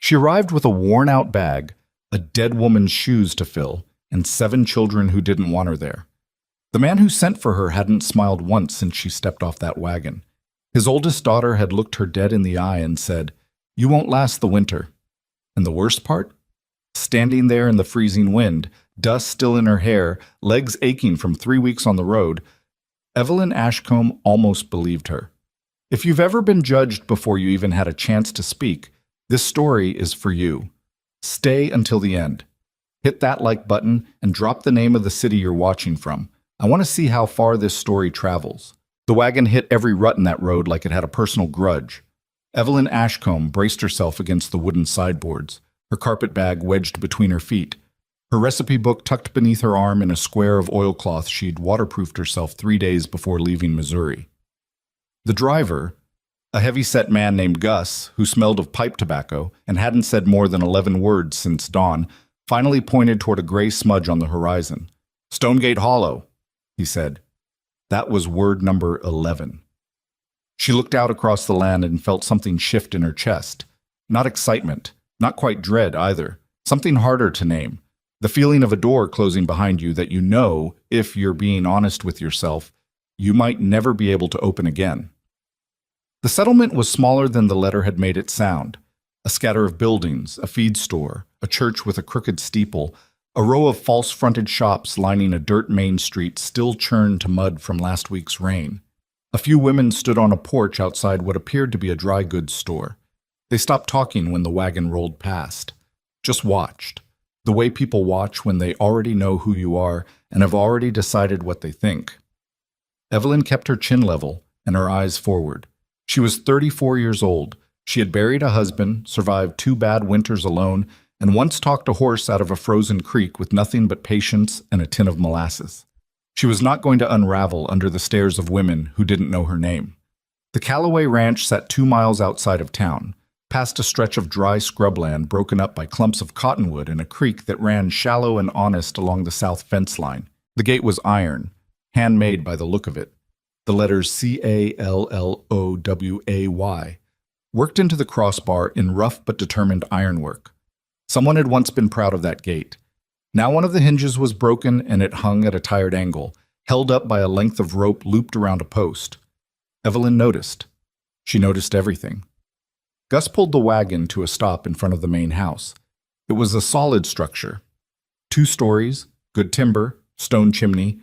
She arrived with a worn-out bag, a dead woman's shoes to fill, and 7 children who didn't want her there. The man who sent for her hadn't smiled once since she stepped off that wagon. His oldest daughter had looked her dead in the eye and said, "You won't last the winter." And the worst part? Standing there in the freezing wind, dust still in her hair, legs aching from 3 weeks on the road, Evelyn Ashcombe almost believed her. If you've ever been judged before you even had a chance to speak, this story is for you. Stay until the end. Hit that like button and drop the name of the city you're watching from. I want to see how far this story travels. The wagon hit every rut in that road like it had a personal grudge. Evelyn Ashcombe braced herself against the wooden sideboards, her carpet bag wedged between her feet, her recipe book tucked beneath her arm in a square of oilcloth she'd waterproofed herself 3 days before leaving Missouri. The driver, a heavy-set man named Gus, who smelled of pipe tobacco and hadn't said more than 11 words since dawn, finally pointed toward a gray smudge on the horizon. "Stonegate Hollow," he said. That was word number 11. She looked out across the land and felt something shift in her chest. Not excitement, not quite dread either. Something harder to name. The feeling of a door closing behind you that you know, if you're being honest with yourself, you might never be able to open again. The settlement was smaller than the letter had made it sound. A scatter of buildings, a feed store, a church with a crooked steeple, a row of false-fronted shops lining a dirt main street still churned to mud from last week's rain. A few women stood on a porch outside what appeared to be a dry goods store. They stopped talking when the wagon rolled past. Just watched. The way people watch when they already know who you are and have already decided what they think. Evelyn kept her chin level and her eyes forward. She was 34 years old. She had buried a husband, survived 2 bad winters alone, and once talked a horse out of a frozen creek with nothing but patience and a tin of molasses. She was not going to unravel under the stares of women who didn't know her name. The Callaway Ranch sat 2 miles outside of town, past a stretch of dry scrubland broken up by clumps of cottonwood and a creek that ran shallow and honest along the south fence line. The gate was iron, handmade by the look of it. The letters CALLOWAY worked into the crossbar in rough but determined ironwork. Someone had once been proud of that gate. Now one of the hinges was broken and it hung at a tired angle, held up by a length of rope looped around a post. Evelyn noticed. She noticed everything. Gus pulled the wagon to a stop in front of the main house. It was a solid structure. 2 stories, good timber, stone chimney,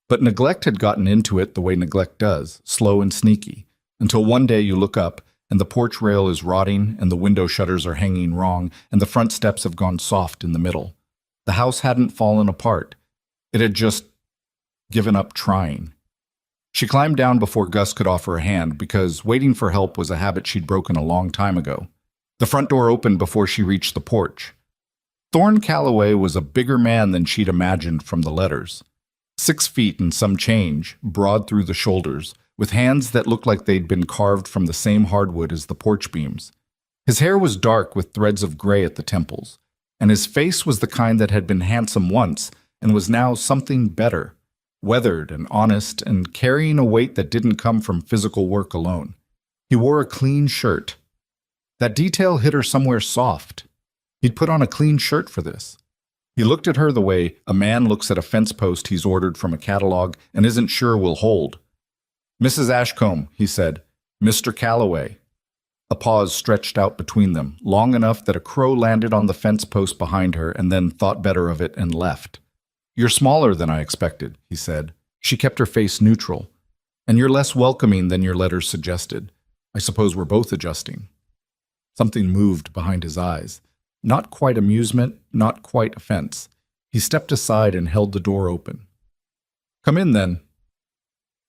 but neglect had gotten into it the way neglect does, slow and sneaky, until one day you look up and the porch rail is rotting and the window shutters are hanging wrong and the front steps have gone soft in the middle. The house hadn't fallen apart. It had just given up trying. She climbed down before Gus could offer a hand because waiting for help was a habit she'd broken a long time ago. The front door opened before she reached the porch. Thorne Callaway was a bigger man than she'd imagined from the letters. 6 feet and some change, broad through the shoulders, with hands that looked like they'd been carved from the same hardwood as the porch beams. His hair was dark with threads of gray at the temples, and his face was the kind that had been handsome once and was now something better, weathered and honest and carrying a weight that didn't come from physical work alone. He wore a clean shirt. That detail hit her somewhere soft. He'd put on a clean shirt for this. He looked at her the way a man looks at a fence post he's ordered from a catalog and isn't sure will hold. "Mrs. Ashcombe," he said. "Mr. Callaway." A pause stretched out between them, long enough that a crow landed on the fence post behind her and then thought better of it and left. "You're smaller than I expected," he said. She kept her face neutral. "And you're less welcoming than your letters suggested. I suppose we're both adjusting." Something moved behind his eyes. Not quite amusement, not quite offense. He stepped aside and held the door open. "Come in, then."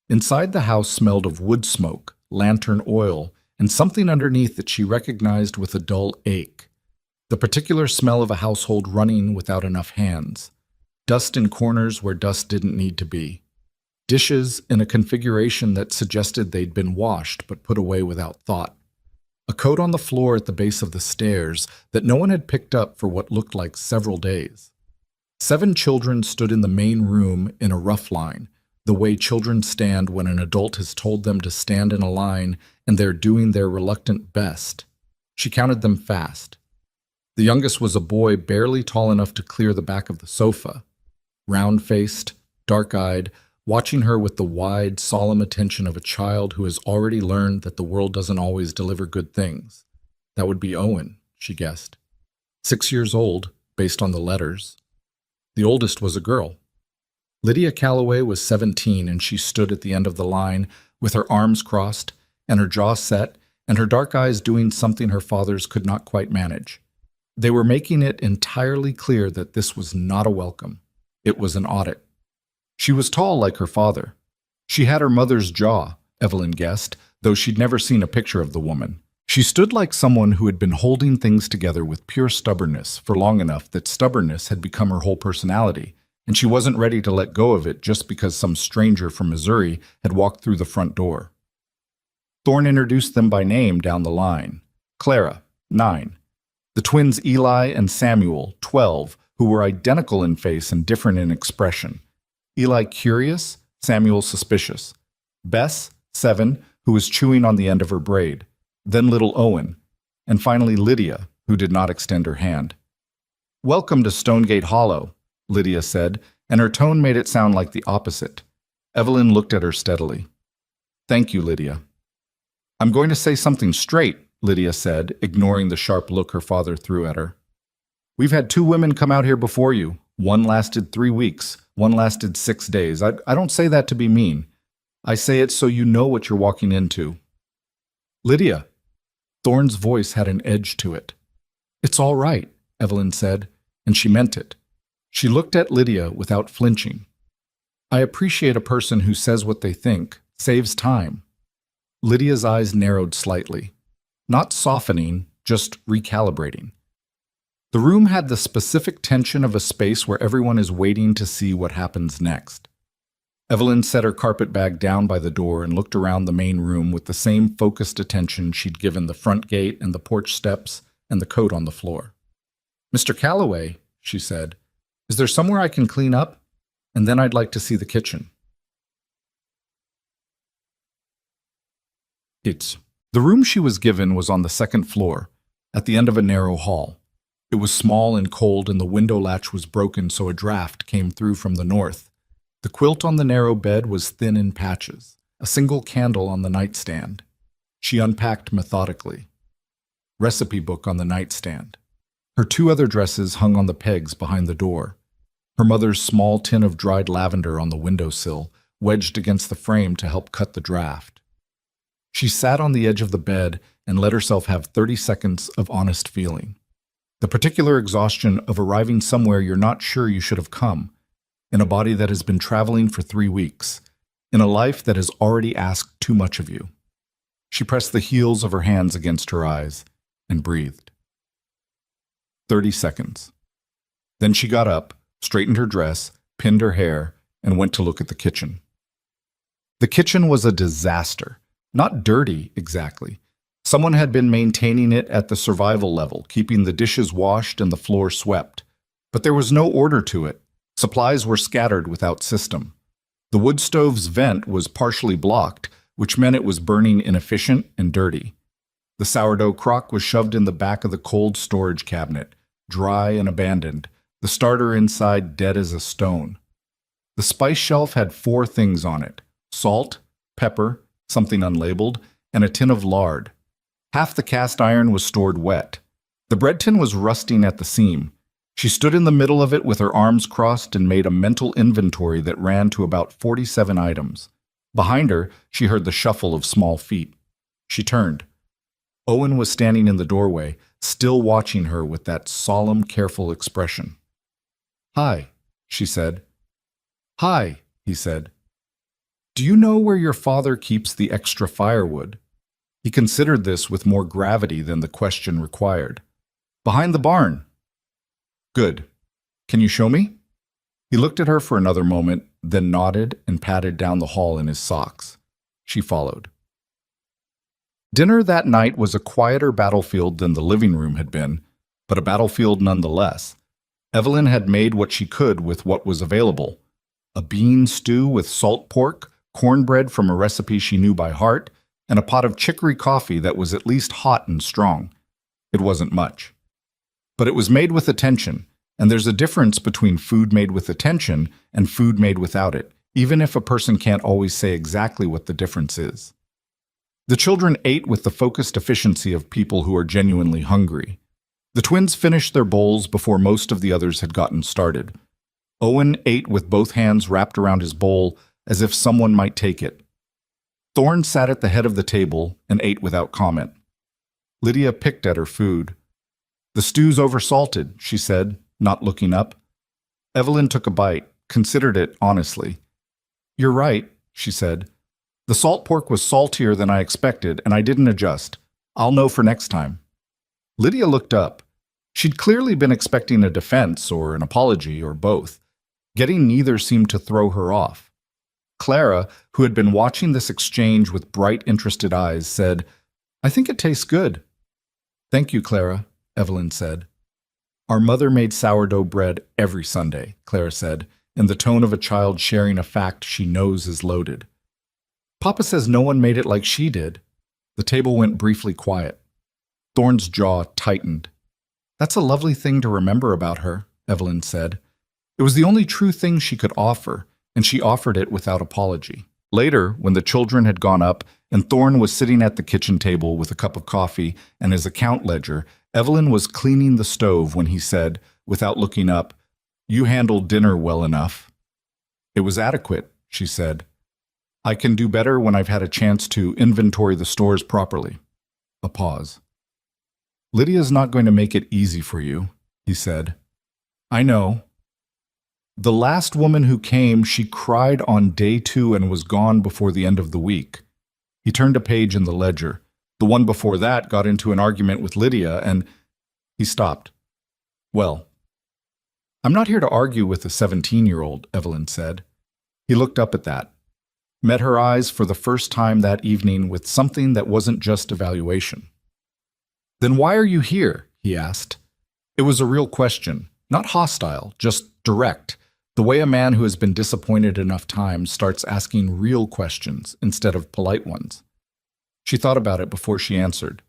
Inside the house smelled of wood smoke, lantern oil, and something underneath that she recognized with a dull ache. The particular smell of a household running without enough hands. Dust in corners where dust didn't need to be. Dishes in a configuration that suggested they'd been washed but put away without thought. A coat on the floor at the base of the stairs that no one had picked up for what looked like several days. 7 children stood in the main room in a rough line, the way children stand when an adult has told them to stand in a line and they're doing their reluctant best. She counted them fast. The youngest was a boy barely tall enough to clear the back of the sofa, round-faced, dark-eyed, watching her with the wide, solemn attention of a child who has already learned that the world doesn't always deliver good things. That would be Owen, she guessed. 6 years old, based on the letters. The oldest was a girl. Lydia Calloway was 17, and she stood at the end of the line with her arms crossed and her jaw set and her dark eyes doing something her father's could not quite manage. They were making it entirely clear that this was not a welcome. It was an audit. She was tall like her father. She had her mother's jaw, Evelyn guessed, though she'd never seen a picture of the woman. She stood like someone who had been holding things together with pure stubbornness for long enough that stubbornness had become her whole personality, and she wasn't ready to let go of it just because some stranger from Missouri had walked through the front door. Thorne introduced them by name down the line. Clara, 9. The twins Eli and Samuel, 12, who were identical in face and different in expression. Eli curious, Samuel suspicious. Bess, 7, who was chewing on the end of her braid. Then little Owen, and finally Lydia, who did not extend her hand. "Welcome to Stonegate Hollow," Lydia said, and her tone made it sound like the opposite. Evelyn looked at her steadily. "Thank you, Lydia." "I'm going to say something straight," Lydia said, ignoring the sharp look her father threw at her. "We've had 2 women come out here before you. One lasted 3 weeks, one lasted 6 days. I don't say that to be mean. I say it so you know what you're walking into." "Lydia." Thorne's voice had an edge to it. "It's all right," Evelyn said, and she meant it. She looked at Lydia without flinching. "I appreciate a person who says what they think, saves time." Lydia's eyes narrowed slightly. Not softening, just recalibrating. The room had the specific tension of a space where everyone is waiting to see what happens next. Evelyn set her carpet bag down by the door and looked around the main room with the same focused attention she'd given the front gate and the porch steps and the coat on the floor. "Mr. Calloway," she said, "is there somewhere I can clean up? And then I'd like to see the kitchen." The room she was given was on the 2nd floor, at the end of a narrow hall. It was small and cold, and the window latch was broken so a draft came through from the north. The quilt on the narrow bed was thin in patches, a single candle on the nightstand. She unpacked methodically. Recipe book on the nightstand. Her 2 other dresses hung on the pegs behind the door. Her mother's small tin of dried lavender on the windowsill, wedged against the frame to help cut the draft. She sat on the edge of the bed and let herself have 30 seconds of honest feeling. The particular exhaustion of arriving somewhere you're not sure you should have come, in a body that has been traveling for 3 weeks, in a life that has already asked too much of you. She pressed the heels of her hands against her eyes and breathed. 30 seconds. Then she got up, straightened her dress, pinned her hair, and went to look at the kitchen. The kitchen was a disaster. Not dirty, exactly. Someone had been maintaining it at the survival level, keeping the dishes washed and the floor swept. But there was no order to it. Supplies were scattered without system. The wood stove's vent was partially blocked, which meant it was burning inefficient and dirty. The sourdough crock was shoved in the back of the cold storage cabinet, dry and abandoned, the starter inside dead as a stone. The spice shelf had 4 things on it: salt, pepper, something unlabeled, and a tin of lard. Half the cast iron was stored wet. The bread tin was rusting at the seam. She stood in the middle of it with her arms crossed and made a mental inventory that ran to about 47 items. Behind her, she heard the shuffle of small feet. She turned. Owen was standing in the doorway, still watching her with that solemn, careful expression. "Hi," she said. "Hi," he said. "Do you know where your father keeps the extra firewood?" He considered this with more gravity than the question required. "Behind the barn." "Good. Can you show me?" He looked at her for another moment, then nodded and padded down the hall in his socks. She followed. Dinner that night was a quieter battlefield than the living room had been, but a battlefield nonetheless. Evelyn had made what she could with what was available. A bean stew with salt pork, cornbread from a recipe she knew by heart, and a pot of chicory coffee that was at least hot and strong. It wasn't much. But it was made with attention, and there's a difference between food made with attention and food made without it, even if a person can't always say exactly what the difference is. The children ate with the focused efficiency of people who are genuinely hungry. The twins finished their bowls before most of the others had gotten started. Owen ate with both hands wrapped around his bowl as if someone might take it. Thorne sat at the head of the table and ate without comment. Lydia picked at her food. "The stew's oversalted," she said, not looking up. Evelyn took a bite, considered it honestly. "You're right," she said. "The salt pork was saltier than I expected, and I didn't adjust. I'll know for next time." Lydia looked up. She'd clearly been expecting a defense or an apology or both. Getting neither seemed to throw her off. Clara, who had been watching this exchange with bright, interested eyes, said, "I think it tastes good." "Thank you, Clara," Evelyn said. "Our mother made sourdough bread every Sunday," Clara said, in the tone of a child sharing a fact she knows is loaded. "Papa says no one made it like she did." The table went briefly quiet. Thorne's jaw tightened. "That's a lovely thing to remember about her," Evelyn said. It was the only true thing she could offer, and she offered it without apology. Later, when the children had gone up and Thorne was sitting at the kitchen table with a cup of coffee and his account ledger, Evelyn was cleaning the stove when he said, without looking up, "You handled dinner well enough." "It was adequate," she said. "I can do better when I've had a chance to inventory the stores properly." A pause. "Lydia's not going to make it easy for you," he said. "I know. The last woman who came, she cried on day 2 and was gone before the end of the week." He turned a page in the ledger. "The one before that got into an argument with Lydia and—" He stopped. "Well, I'm not here to argue with a 17-year-old, Evelyn said. He looked up at that, met her eyes for the first time that evening with something that wasn't just evaluation. "Then why are you here?" he asked. It was a real question, not hostile, just direct. The way a man who has been disappointed enough times starts asking real questions instead of polite ones. She thought about it before she answered.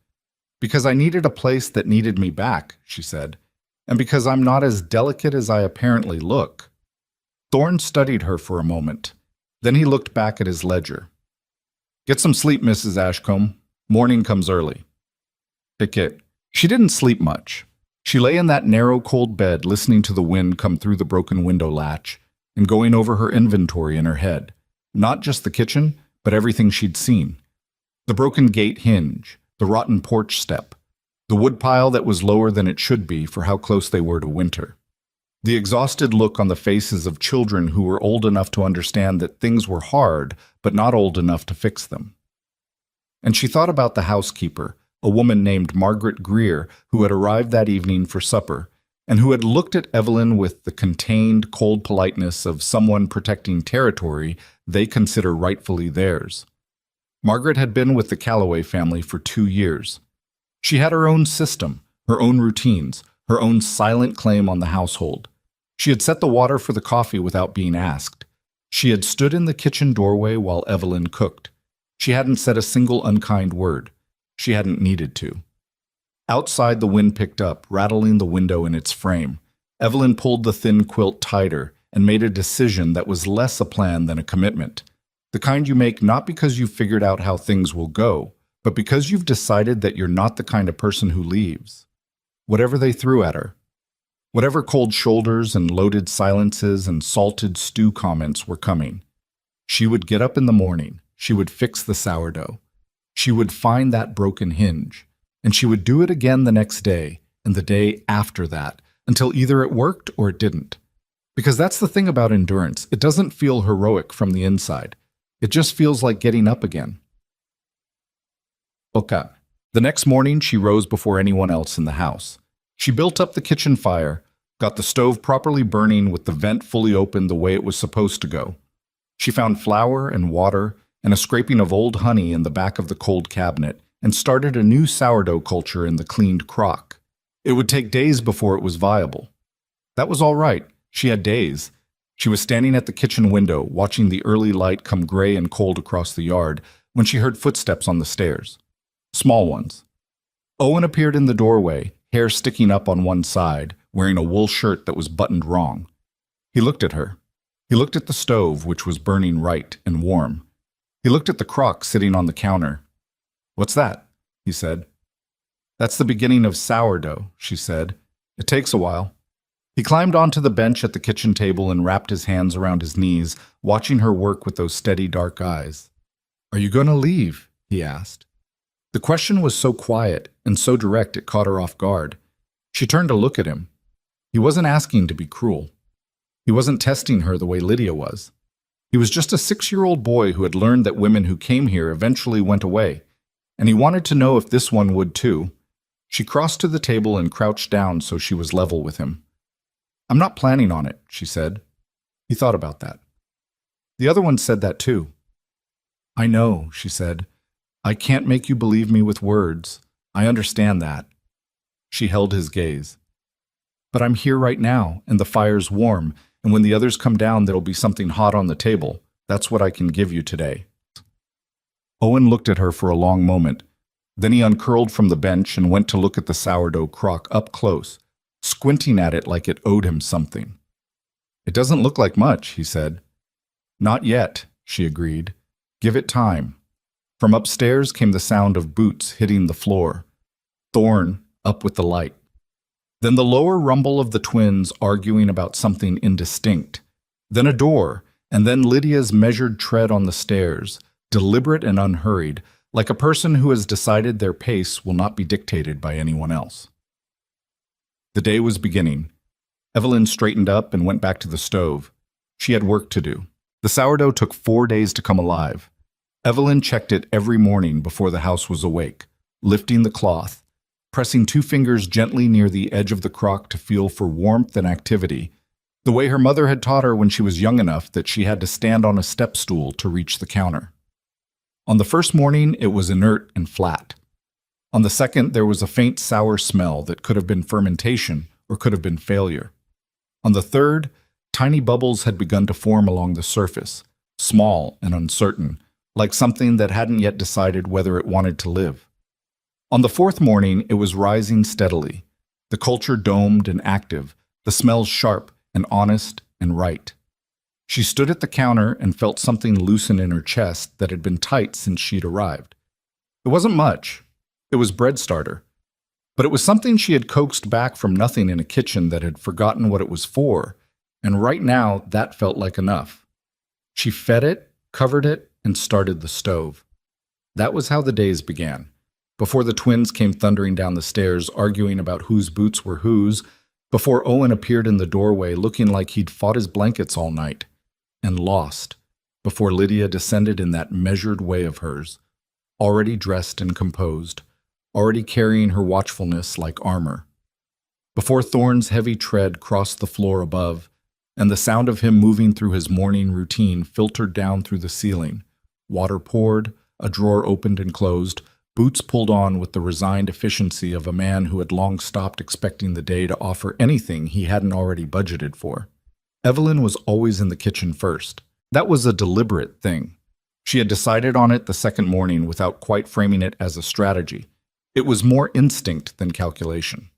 "Because I needed a place that needed me back," she said, "and because I'm not as delicate as I apparently look." Thorne studied her for a moment. Then he looked back at his ledger. "Get some sleep, Mrs. Ashcombe. Morning comes early." Pickett. She didn't sleep much. She lay in that narrow, cold bed listening to the wind come through the broken window latch and going over her inventory in her head. Not just the kitchen, but everything she'd seen. The broken gate hinge, the rotten porch step, the woodpile that was lower than it should be for how close they were to winter. The exhausted look on the faces of children who were old enough to understand that things were hard, but not old enough to fix them. And she thought about the housekeeper, a woman named Margaret Greer, who had arrived that evening for supper, and who had looked at Evelyn with the contained, cold politeness of someone protecting territory they consider rightfully theirs. Margaret had been with the Calloway family for 2 years. She had her own system, her own routines, her own silent claim on the household. She had set the water for the coffee without being asked. She had stood in the kitchen doorway while Evelyn cooked. She hadn't said a single unkind word. She hadn't needed to. Outside, the wind picked up, rattling the window in its frame. Evelyn pulled the thin quilt tighter and made a decision that was less a plan than a commitment. The kind you make not because you've figured out how things will go, but because you've decided that you're not the kind of person who leaves. Whatever they threw at her, whatever cold shoulders and loaded silences and salted stew comments were coming, she would get up in the morning, she would fix the sourdough, she would find that broken hinge, and she would do it again the next day and the day after that until either it worked or it didn't. Because that's the thing about endurance. It doesn't feel heroic from the inside. It just feels like getting up again. Okay. The next morning, she rose before anyone else in the house. She built up the kitchen fire, got the stove properly burning with the vent fully open the way it was supposed to go. She found flour and water and a scraping of old honey in the back of the cold cabinet and started a new sourdough culture in the cleaned crock. It would take days before it was viable. That was all right. She had days. She was standing at the kitchen window, watching the early light come gray and cold across the yard, when she heard footsteps on the stairs. Small ones. Owen appeared in the doorway, hair sticking up on one side, wearing a wool shirt that was buttoned wrong. He looked at her. He looked at the stove, which was burning right and warm. He looked at the crock sitting on the counter. "What's that?" he said. "That's the beginning of sourdough," she said. "It takes a while." He climbed onto the bench at the kitchen table and wrapped his hands around his knees, watching her work with those steady dark eyes. "Are you going to leave?" he asked. The question was so quiet and so direct it caught her off guard. She turned to look at him. He wasn't asking to be cruel. He wasn't testing her the way Lydia was. He was just a 6-year-old boy who had learned that women who came here eventually went away, and he wanted to know if this one would too. She crossed to the table and crouched down so she was level with him. "I'm not planning on it," she said. He thought about that. "The other one said that too." "I know," she said. "I can't make you believe me with words. I understand that." She held his gaze. "But I'm here right now, and the fire's warm, and when the others come down there'll be something hot on the table. That's what I can give you today." Owen looked at her for a long moment. Then he uncurled from the bench and went to look at the sourdough crock up close, squinting at it like it owed him something. "It doesn't look like much," he said. "Not yet," she agreed. "Give it time." From upstairs came the sound of boots hitting the floor. Thorne up with the light. Then the lower rumble of the twins arguing about something indistinct. Then a door, and then Lydia's measured tread on the stairs, deliberate and unhurried, like a person who has decided their pace will not be dictated by anyone else. The day was beginning. Evelyn straightened up and went back to the stove. She had work to do. The sourdough took 4 days to come alive. Evelyn checked it every morning before the house was awake, lifting the cloth, pressing 2 fingers gently near the edge of the crock to feel for warmth and activity, the way her mother had taught her when she was young enough that she had to stand on a step stool to reach the counter. On the first morning, it was inert and flat. On the second, there was a faint sour smell that could have been fermentation or could have been failure. On the third, tiny bubbles had begun to form along the surface, small and uncertain, like something that hadn't yet decided whether it wanted to live. On the fourth morning, it was rising steadily, the culture domed and active, the smells sharp and honest and right. She stood at the counter and felt something loosen in her chest that had been tight since she'd arrived. It wasn't much. It was bread starter. But it was something she had coaxed back from nothing in a kitchen that had forgotten what it was for, and right now that felt like enough. She fed it, covered it, and started the stove. That was how the days began. Before the twins came thundering down the stairs, arguing about whose boots were whose, before Owen appeared in the doorway looking like he'd fought his blankets all night, and lost, before Lydia descended in that measured way of hers, already dressed and composed, already carrying her watchfulness like armor. Before Thorne's heavy tread crossed the floor above, and the sound of him moving through his morning routine filtered down through the ceiling, water poured, a drawer opened and closed, boots pulled on with the resigned efficiency of a man who had long stopped expecting the day to offer anything he hadn't already budgeted for. Evelyn was always in the kitchen first. That was a deliberate thing. She had decided on it the second morning without quite framing it as a strategy. It was more instinct than calculation.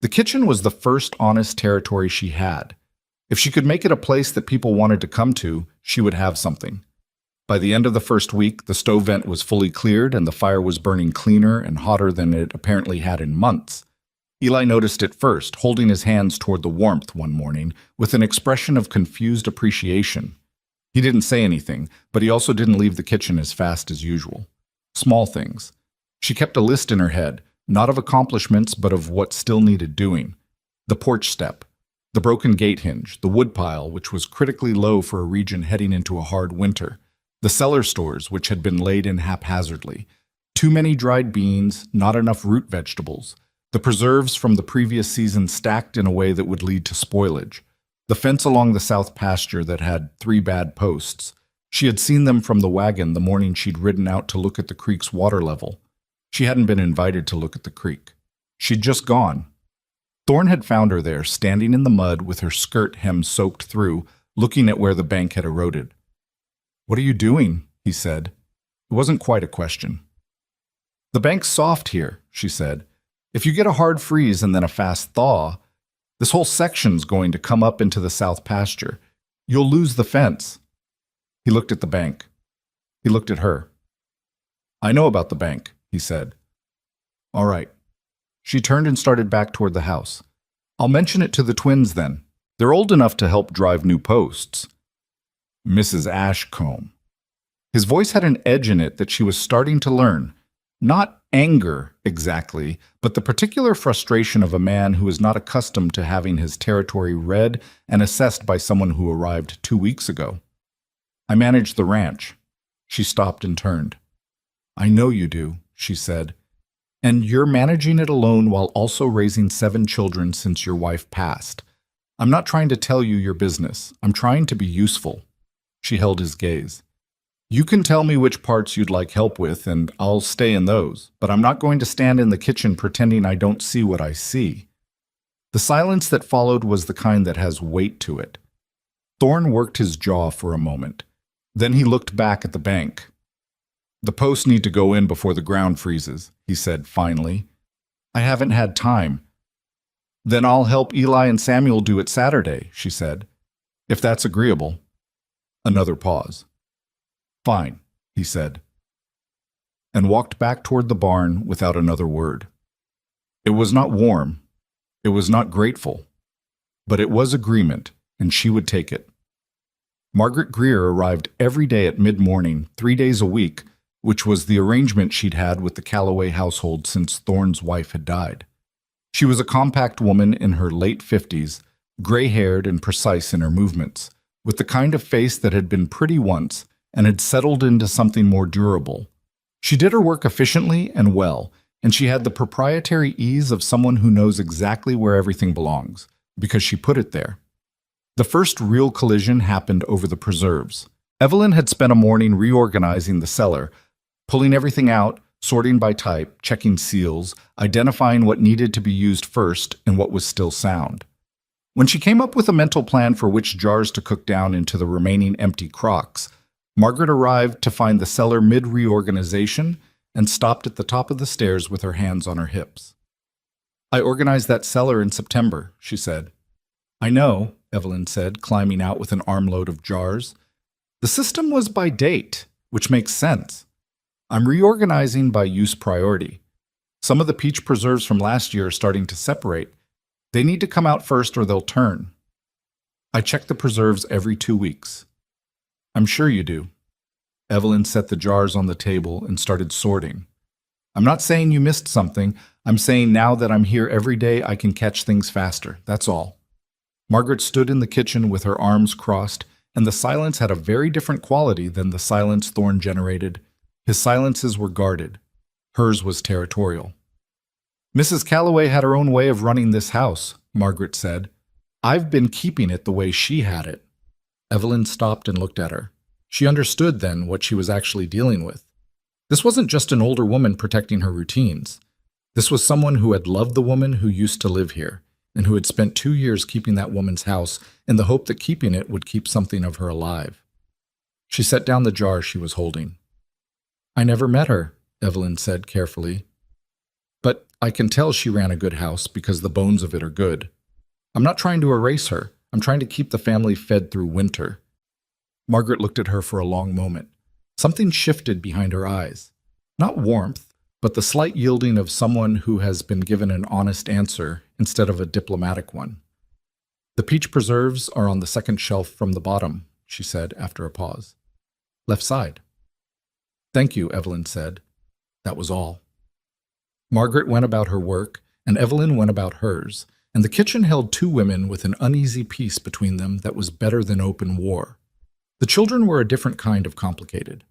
The kitchen was the first honest territory she had. If she could make it a place that people wanted to come to, she would have something. By the end of the first week, the stove vent was fully cleared and the fire was burning cleaner and hotter than it apparently had in months. Eli noticed it first, holding his hands toward the warmth one morning with an expression of confused appreciation. He didn't say anything, but he also didn't leave the kitchen as fast as usual. Small things. She kept a list in her head, not of accomplishments, but of what still needed doing. The porch step, the broken gate hinge, the woodpile, which was critically low for a region heading into a hard winter, the cellar stores, which had been laid in haphazardly, too many dried beans, not enough root vegetables, the preserves from the previous season stacked in a way that would lead to spoilage, the fence along the south pasture that had 3 bad posts. She had seen them from the wagon the morning she'd ridden out to look at the creek's water level. She hadn't been invited to look at the creek. She'd just gone. Thorne had found her there, standing in the mud with her skirt hem soaked through, looking at where the bank had eroded. "What are you doing?" he said. It wasn't quite a question. "The bank's soft here," she said. If you get a hard freeze and then a fast thaw, this whole section's going to come up into the south pasture. You'll lose the fence. He looked at the bank. He looked at her. I know about the bank, he said. All right. She turned and started back toward the house. I'll mention it to the twins then. They're old enough to help drive new posts. Mrs. Ashcombe. His voice had an edge in it that she was starting to learn. Not anger, exactly, but the particular frustration of a man who is not accustomed to having his territory read and assessed by someone who arrived 2 weeks ago. I manage the ranch. She stopped and turned. I know you do, she said. And you're managing it alone while also raising 7 children since your wife passed. I'm not trying to tell you your business. I'm trying to be useful. She held his gaze. You can tell me which parts you'd like help with, and I'll stay in those, but I'm not going to stand in the kitchen pretending I don't see what I see. The silence that followed was the kind that has weight to it. Thorne worked his jaw for a moment. Then he looked back at the bank. The posts need to go in before the ground freezes, he said finally. I haven't had time. Then I'll help Eli and Samuel do it Saturday, she said. If that's agreeable. Another pause. Fine, he said, and walked back toward the barn without another word. It was not warm, it was not grateful, but it was agreement, and she would take it. Margaret Greer arrived every day at mid-morning, 3 days a week, which was the arrangement she'd had with the Calloway household since Thorne's wife had died. She was a compact woman in her late 50s, gray-haired and precise in her movements, with the kind of face that had been pretty once and had settled into something more durable. She did her work efficiently and well, and she had the proprietary ease of someone who knows exactly where everything belongs, because she put it there. The first real collision happened over the preserves. Evelyn had spent a morning reorganizing the cellar, pulling everything out, sorting by type, checking seals, identifying what needed to be used first and what was still sound. When she came up with a mental plan for which jars to cook down into the remaining empty crocks, Margaret arrived to find the cellar mid-reorganization and stopped at the top of the stairs with her hands on her hips. I organized that cellar in September, she said. I know, Evelyn said, climbing out with an armload of jars. The system was by date, which makes sense. I'm reorganizing by use priority. Some of the peach preserves from last year are starting to separate. They need to come out first or they'll turn. I check the preserves every 2 weeks. I'm sure you do. Evelyn set the jars on the table and started sorting. I'm not saying you missed something. I'm saying now that I'm here every day, I can catch things faster. That's all. Margaret stood in the kitchen with her arms crossed, and the silence had a very different quality than the silence Thorne generated. His silences were guarded. Hers was territorial. Mrs. Calloway had her own way of running this house, Margaret said. I've been keeping it the way she had it. Evelyn stopped and looked at her. She understood then what she was actually dealing with. This wasn't just an older woman protecting her routines. This was someone who had loved the woman who used to live here, and who had spent 2 years keeping that woman's house in the hope that keeping it would keep something of her alive. She set down the jar she was holding. I never met her, Evelyn said carefully. But I can tell she ran a good house because the bones of it are good. I'm not trying to erase her. I'm trying to keep the family fed through winter. Margaret looked at her for a long moment. Something shifted behind her eyes. Not warmth, but the slight yielding of someone who has been given an honest answer instead of a diplomatic one. The peach preserves are on the second shelf from the bottom, she said after a pause. Left side. Thank you, Evelyn said. That was all. Margaret went about her work, and Evelyn went about hers, and the kitchen held 2 women with an uneasy peace between them that was better than open war. The children were a different kind of complicated.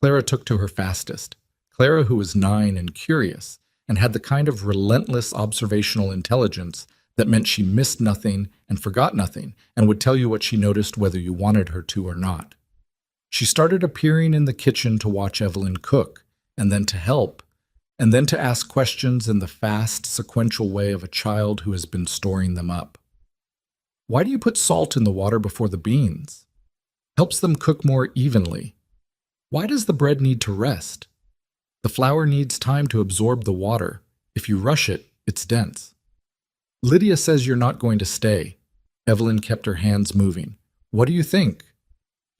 Clara took to her fastest. Clara, who was 9 and curious, and had the kind of relentless observational intelligence that meant she missed nothing and forgot nothing, and would tell you what she noticed whether you wanted her to or not. She started appearing in the kitchen to watch Evelyn cook, and then to help, and then to ask questions in the fast, sequential way of a child who has been storing them up. Why do you put salt in the water before the beans? Helps them cook more evenly. Why does the bread need to rest? The flour needs time to absorb the water. If you rush it, It's dense. Lydia says you're not going to stay. Evelyn kept her hands moving. What do you think?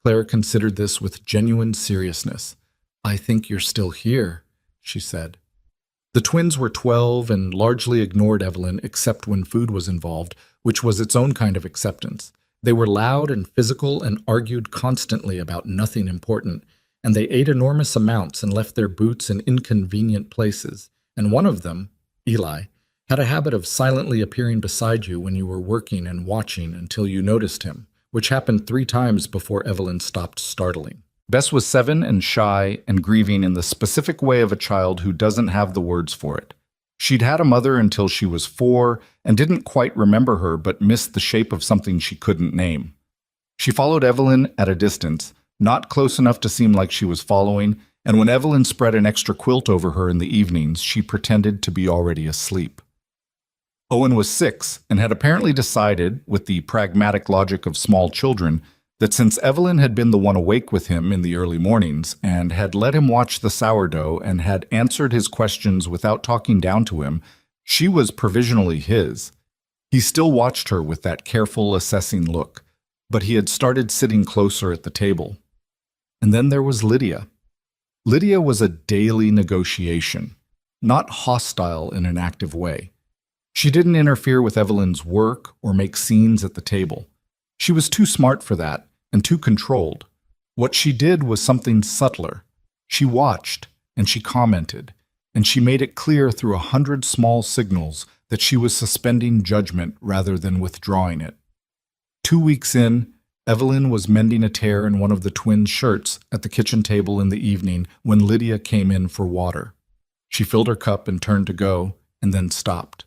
Claire considered this with genuine seriousness. I think you're still here, she said. The twins were 12 and largely ignored Evelyn except when food was involved, which was its own kind of acceptance. They were loud and physical and argued constantly about nothing important, and they ate enormous amounts and left their boots in inconvenient places. And one of them, Eli, had a habit of silently appearing beside you when you were working and watching until you noticed him, which happened 3 times before Evelyn stopped startling. Bess was 7 and shy and grieving in the specific way of a child who doesn't have the words for it. She'd had a mother until she was 4 and didn't quite remember her but missed the shape of something she couldn't name. She followed Evelyn at a distance, not close enough to seem like she was following, and when Evelyn spread an extra quilt over her in the evenings, she pretended to be already asleep. Owen was 6 and had apparently decided, with the pragmatic logic of small children, that since Evelyn had been the one awake with him in the early mornings and had let him watch the sourdough and had answered his questions without talking down to him, she was provisionally his. He still watched her with that careful, assessing look, but he had started sitting closer at the table. And then there was Lydia. Lydia was a daily negotiation, not hostile in an active way. She didn't interfere with Evelyn's work or make scenes at the table. She was too smart for that and too controlled. What she did was something subtler. She watched and she commented, and she made it clear through 100 small signals that she was suspending judgment rather than withdrawing it. 2 weeks in, Evelyn was mending a tear in one of the twins' shirts at the kitchen table in the evening when Lydia came in for water. She filled her cup and turned to go, and then stopped.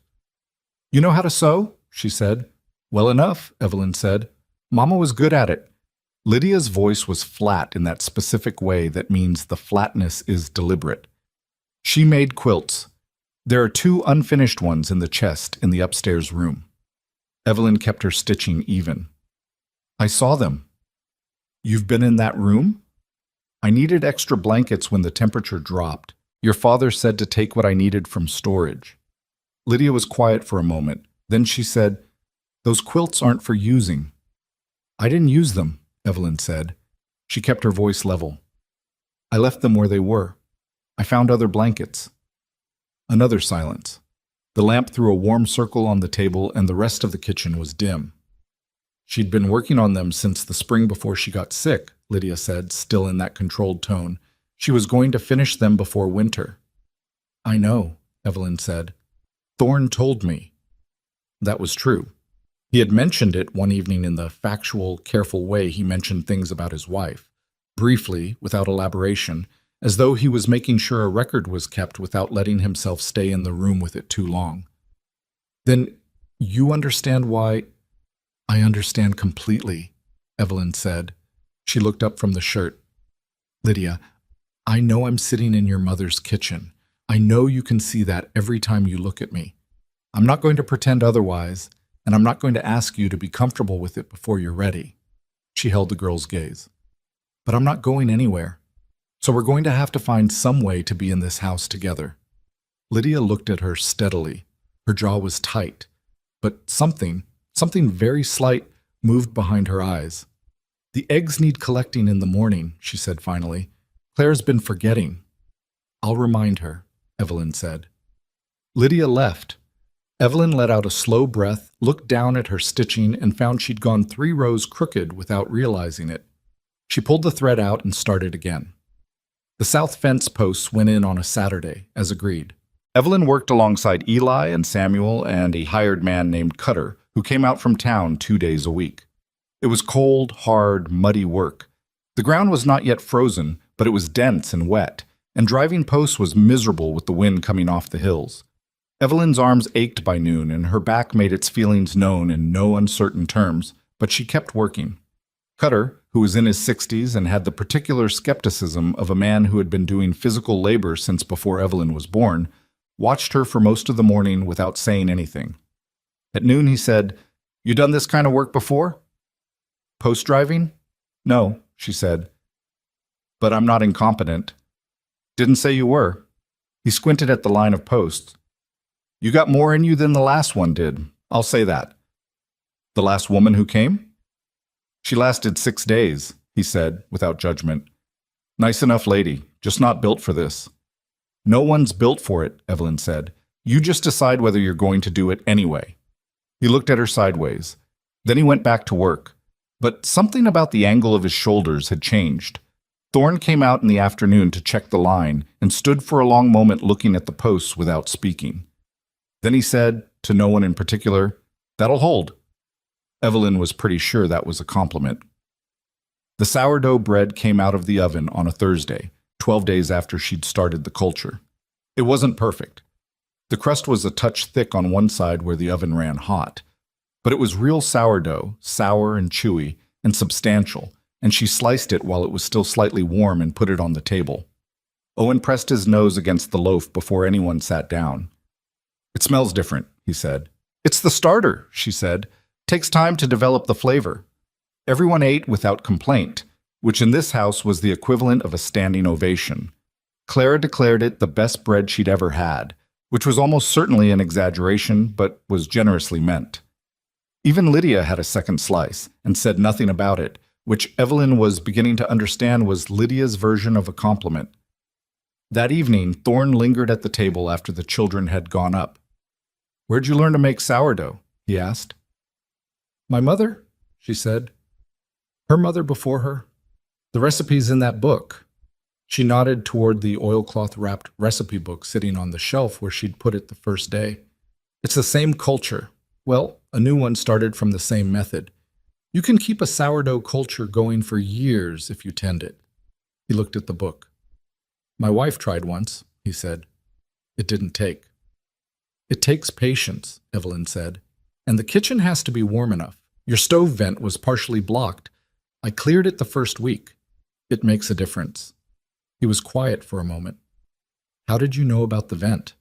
You know how to sew? She said. Well enough, Evelyn said. Mama was good at it. Lydia's voice was flat in that specific way that means the flatness is deliberate. She made quilts. There are 2 unfinished ones in the chest in the upstairs room. Evelyn kept her stitching even. I saw them. You've been in that room? I needed extra blankets when the temperature dropped. Your father said to take what I needed from storage. Lydia was quiet for a moment. Then she said, Those quilts aren't for using. I didn't use them, Evelyn said. She kept her voice level. I left them where they were. I found other blankets. Another silence. The lamp threw a warm circle on the table and the rest of the kitchen was dim. She'd been working on them since the spring before she got sick, Lydia said, still in that controlled tone. She was going to finish them before winter. I know, Evelyn said. Thorne told me. That was true. He had mentioned it one evening in the factual, careful way he mentioned things about his wife, briefly, without elaboration, as though he was making sure a record was kept without letting himself stay in the room with it too long. Then you understand why? I understand completely, Evelyn said. She looked up from the shirt. Lydia, I know I'm sitting in your mother's kitchen. I know you can see that every time you look at me. I'm not going to pretend otherwise, and I'm not going to ask you to be comfortable with it before you're ready. She held the girl's gaze. But I'm not going anywhere. So we're going to have to find some way to be in this house together. Lydia looked at her steadily. Her jaw was tight, but something very slight, moved behind her eyes. The eggs need collecting in the morning, she said finally. Claire's been forgetting. I'll remind her, Evelyn said. Lydia left. Evelyn let out a slow breath, looked down at her stitching, and found she'd gone 3 rows crooked without realizing it. She pulled the thread out and started again. The south fence posts went in on a Saturday, as agreed. Evelyn worked alongside Eli and Samuel and a hired man named Cutter, who came out from town 2 days a week. It was cold, hard, muddy work. The ground was not yet frozen, but it was dense and wet, and driving posts was miserable with the wind coming off the hills. Evelyn's arms ached by noon, and her back made its feelings known in no uncertain terms, but she kept working. Cutter, who was in his 60s and had the particular skepticism of a man who had been doing physical labor since before Evelyn was born, watched her for most of the morning without saying anything. At noon he said, You done this kind of work before? Post driving? No, she said. But I'm not incompetent. Didn't say you were. He squinted at the line of posts. You got more in you than the last one did. I'll say that. The last woman who came? She lasted 6 days, he said, without judgment. Nice enough lady, just not built for this. No one's built for it, Evelyn said. You just decide whether you're going to do it anyway. He looked at her sideways. Then he went back to work. But something about the angle of his shoulders had changed. Thorne came out in the afternoon to check the line and stood for a long moment looking at the posts without speaking. Then he said, to no one in particular, "That'll hold." Evelyn was pretty sure that was a compliment. The sourdough bread came out of the oven on a Thursday, 12 days after she'd started the culture. It wasn't perfect. The crust was a touch thick on one side where the oven ran hot. But it was real sourdough, sour and chewy, and substantial, and she sliced it while it was still slightly warm and put it on the table. Owen pressed his nose against the loaf before anyone sat down. "It smells different," he said. "It's the starter," she said. "Takes time to develop the flavor." Everyone ate without complaint, which in this house was the equivalent of a standing ovation. Clara declared it the best bread she'd ever had, which was almost certainly an exaggeration, but was generously meant. Even Lydia had a second slice and said nothing about it, which Evelyn was beginning to understand was Lydia's version of a compliment. That evening, Thorne lingered at the table after the children had gone up. "Where'd you learn to make sourdough?" he asked. "My mother," she said. "Her mother before her. The recipe's in that book." She nodded toward the oilcloth-wrapped recipe book sitting on the shelf where she'd put it the first day. "It's the same culture. Well, a new one started from the same method. You can keep a sourdough culture going for years if you tend it." He looked at the book. "My wife tried once," he said. "It didn't take." "It takes patience," Evelyn said. "And the kitchen has to be warm enough. Your stove vent was partially blocked. I cleared it the first week. It makes a difference." He was quiet for a moment. "How did you know about the vent?"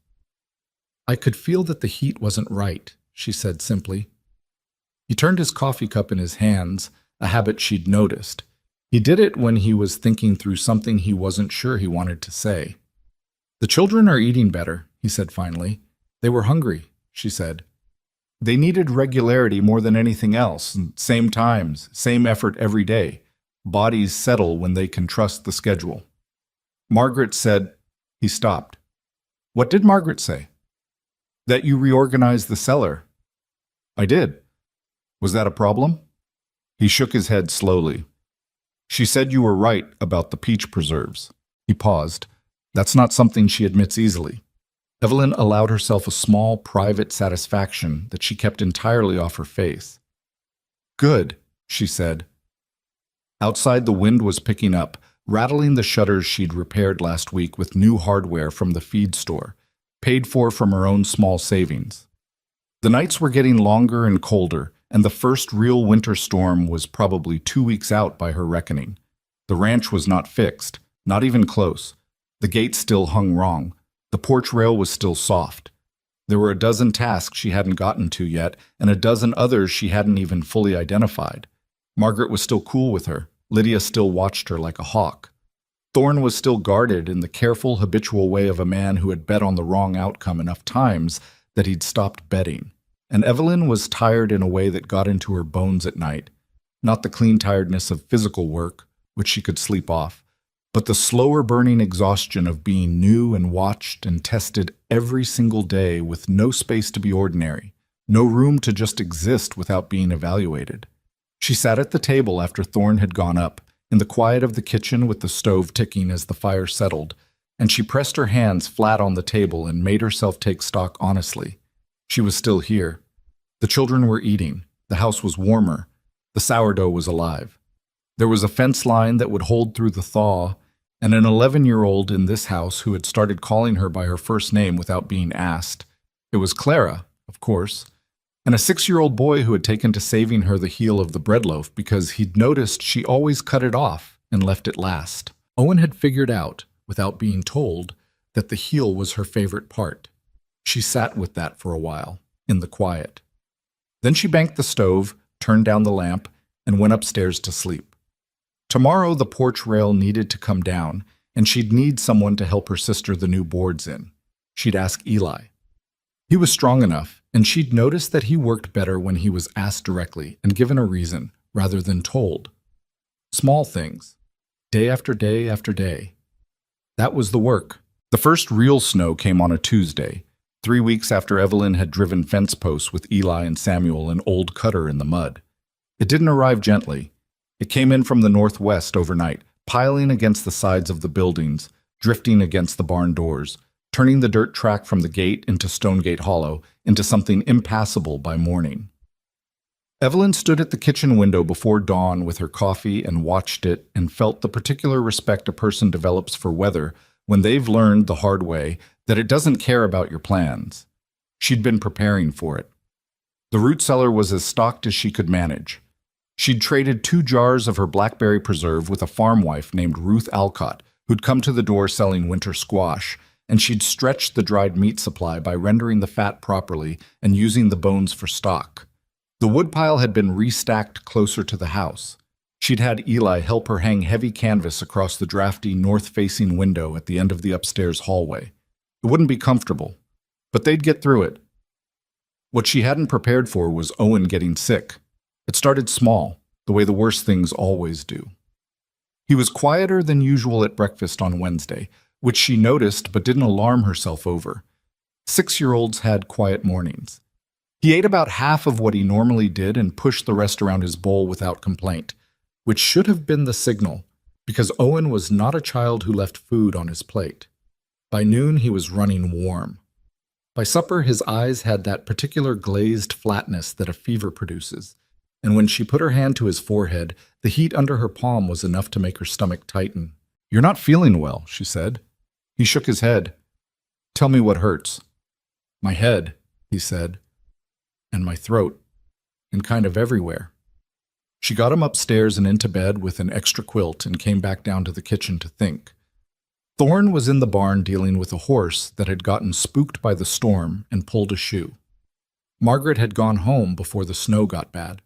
"I could feel that the heat wasn't right," she said simply. He turned his coffee cup in his hands, a habit she'd noticed. He did it when he was thinking through something he wasn't sure he wanted to say. "The children are eating better," he said finally. "They were hungry," she said. "They needed regularity more than anything else, same times, same effort every day. Bodies settle when they can trust the schedule." Margaret said, he stopped. "What did Margaret say?" "That you reorganized the cellar." "I did. Was that a problem?" He shook his head slowly. "She said you were right about the peach preserves." He paused. That's not something she admits easily. Evelyn allowed herself a small, private satisfaction that she kept entirely off her face. "Good," she said. Outside, the wind was picking up, rattling the shutters she'd repaired last week with new hardware from the feed store, paid for from her own small savings. The nights were getting longer and colder, and the first real winter storm was probably 2 weeks out by her reckoning. The ranch was not fixed, not even close. The gate still hung wrong. The porch rail was still soft. There were a dozen tasks she hadn't gotten to yet, and a dozen others she hadn't even fully identified. Margaret was still cool with her. Lydia still watched her like a hawk. Thorne was still guarded in the careful, habitual way of a man who had bet on the wrong outcome enough times that he'd stopped betting. And Evelyn was tired in a way that got into her bones at night. Not the clean tiredness of physical work, which she could sleep off, but the slower burning exhaustion of being new and watched and tested every single day with no space to be ordinary, no room to just exist without being evaluated. She sat at the table after Thorne had gone up, in the quiet of the kitchen with the stove ticking as the fire settled, and she pressed her hands flat on the table and made herself take stock honestly. She was still here. The children were eating. The house was warmer. The sourdough was alive. There was a fence line that would hold through the thaw, and an 11-year-old in this house who had started calling her by her first name without being asked. It was Clara, of course, and a 6-year-old boy who had taken to saving her the heel of the bread loaf because he'd noticed she always cut it off and left it last. Owen had figured out, without being told, that the heel was her favorite part. She sat with that for a while, in the quiet. Then she banked the stove, turned down the lamp, and went upstairs to sleep. Tomorrow the porch rail needed to come down, and she'd need someone to help her sister the new boards in. She'd ask Eli. He was strong enough, and she'd noticed that he worked better when he was asked directly and given a reason, rather than told. Small things. Day after day after day. That was the work. The first real snow came on a Tuesday, 3 weeks after Evelyn had driven fence posts with Eli and Samuel and old Cutter in the mud. It didn't arrive gently. It came in from the northwest overnight, piling against the sides of the buildings, drifting against the barn doors, turning the dirt track from the gate into Stonegate Hollow into something impassable by morning. Evelyn stood at the kitchen window before dawn with her coffee and watched it and felt the particular respect a person develops for weather when they've learned the hard way that it doesn't care about your plans. She'd been preparing for it. The root cellar was as stocked as she could manage. She'd traded 2 jars of her blackberry preserve with a farm wife named Ruth Alcott, who'd come to the door selling winter squash, and she'd stretched the dried meat supply by rendering the fat properly and using the bones for stock. The woodpile had been restacked closer to the house. She'd had Eli help her hang heavy canvas across the drafty north-facing window at the end of the upstairs hallway. It wouldn't be comfortable, but they'd get through it. What she hadn't prepared for was Owen getting sick. It started small, the way the worst things always do. He was quieter than usual at breakfast on Wednesday, which she noticed but didn't alarm herself over. 6-year-olds had quiet mornings. He ate about half of what he normally did and pushed the rest around his bowl without complaint, which should have been the signal, because Owen was not a child who left food on his plate. By noon, he was running warm. By supper, his eyes had that particular glazed flatness that a fever produces, and when she put her hand to his forehead, the heat under her palm was enough to make her stomach tighten. "You're not feeling well," she said. He shook his head. "Tell me what hurts." "My head," he said, "and my throat, and kind of everywhere." She got him upstairs and into bed with an extra quilt and came back down to the kitchen to think. Thorne was in the barn dealing with a horse that had gotten spooked by the storm and pulled a shoe. Margaret had gone home before the snow got bad.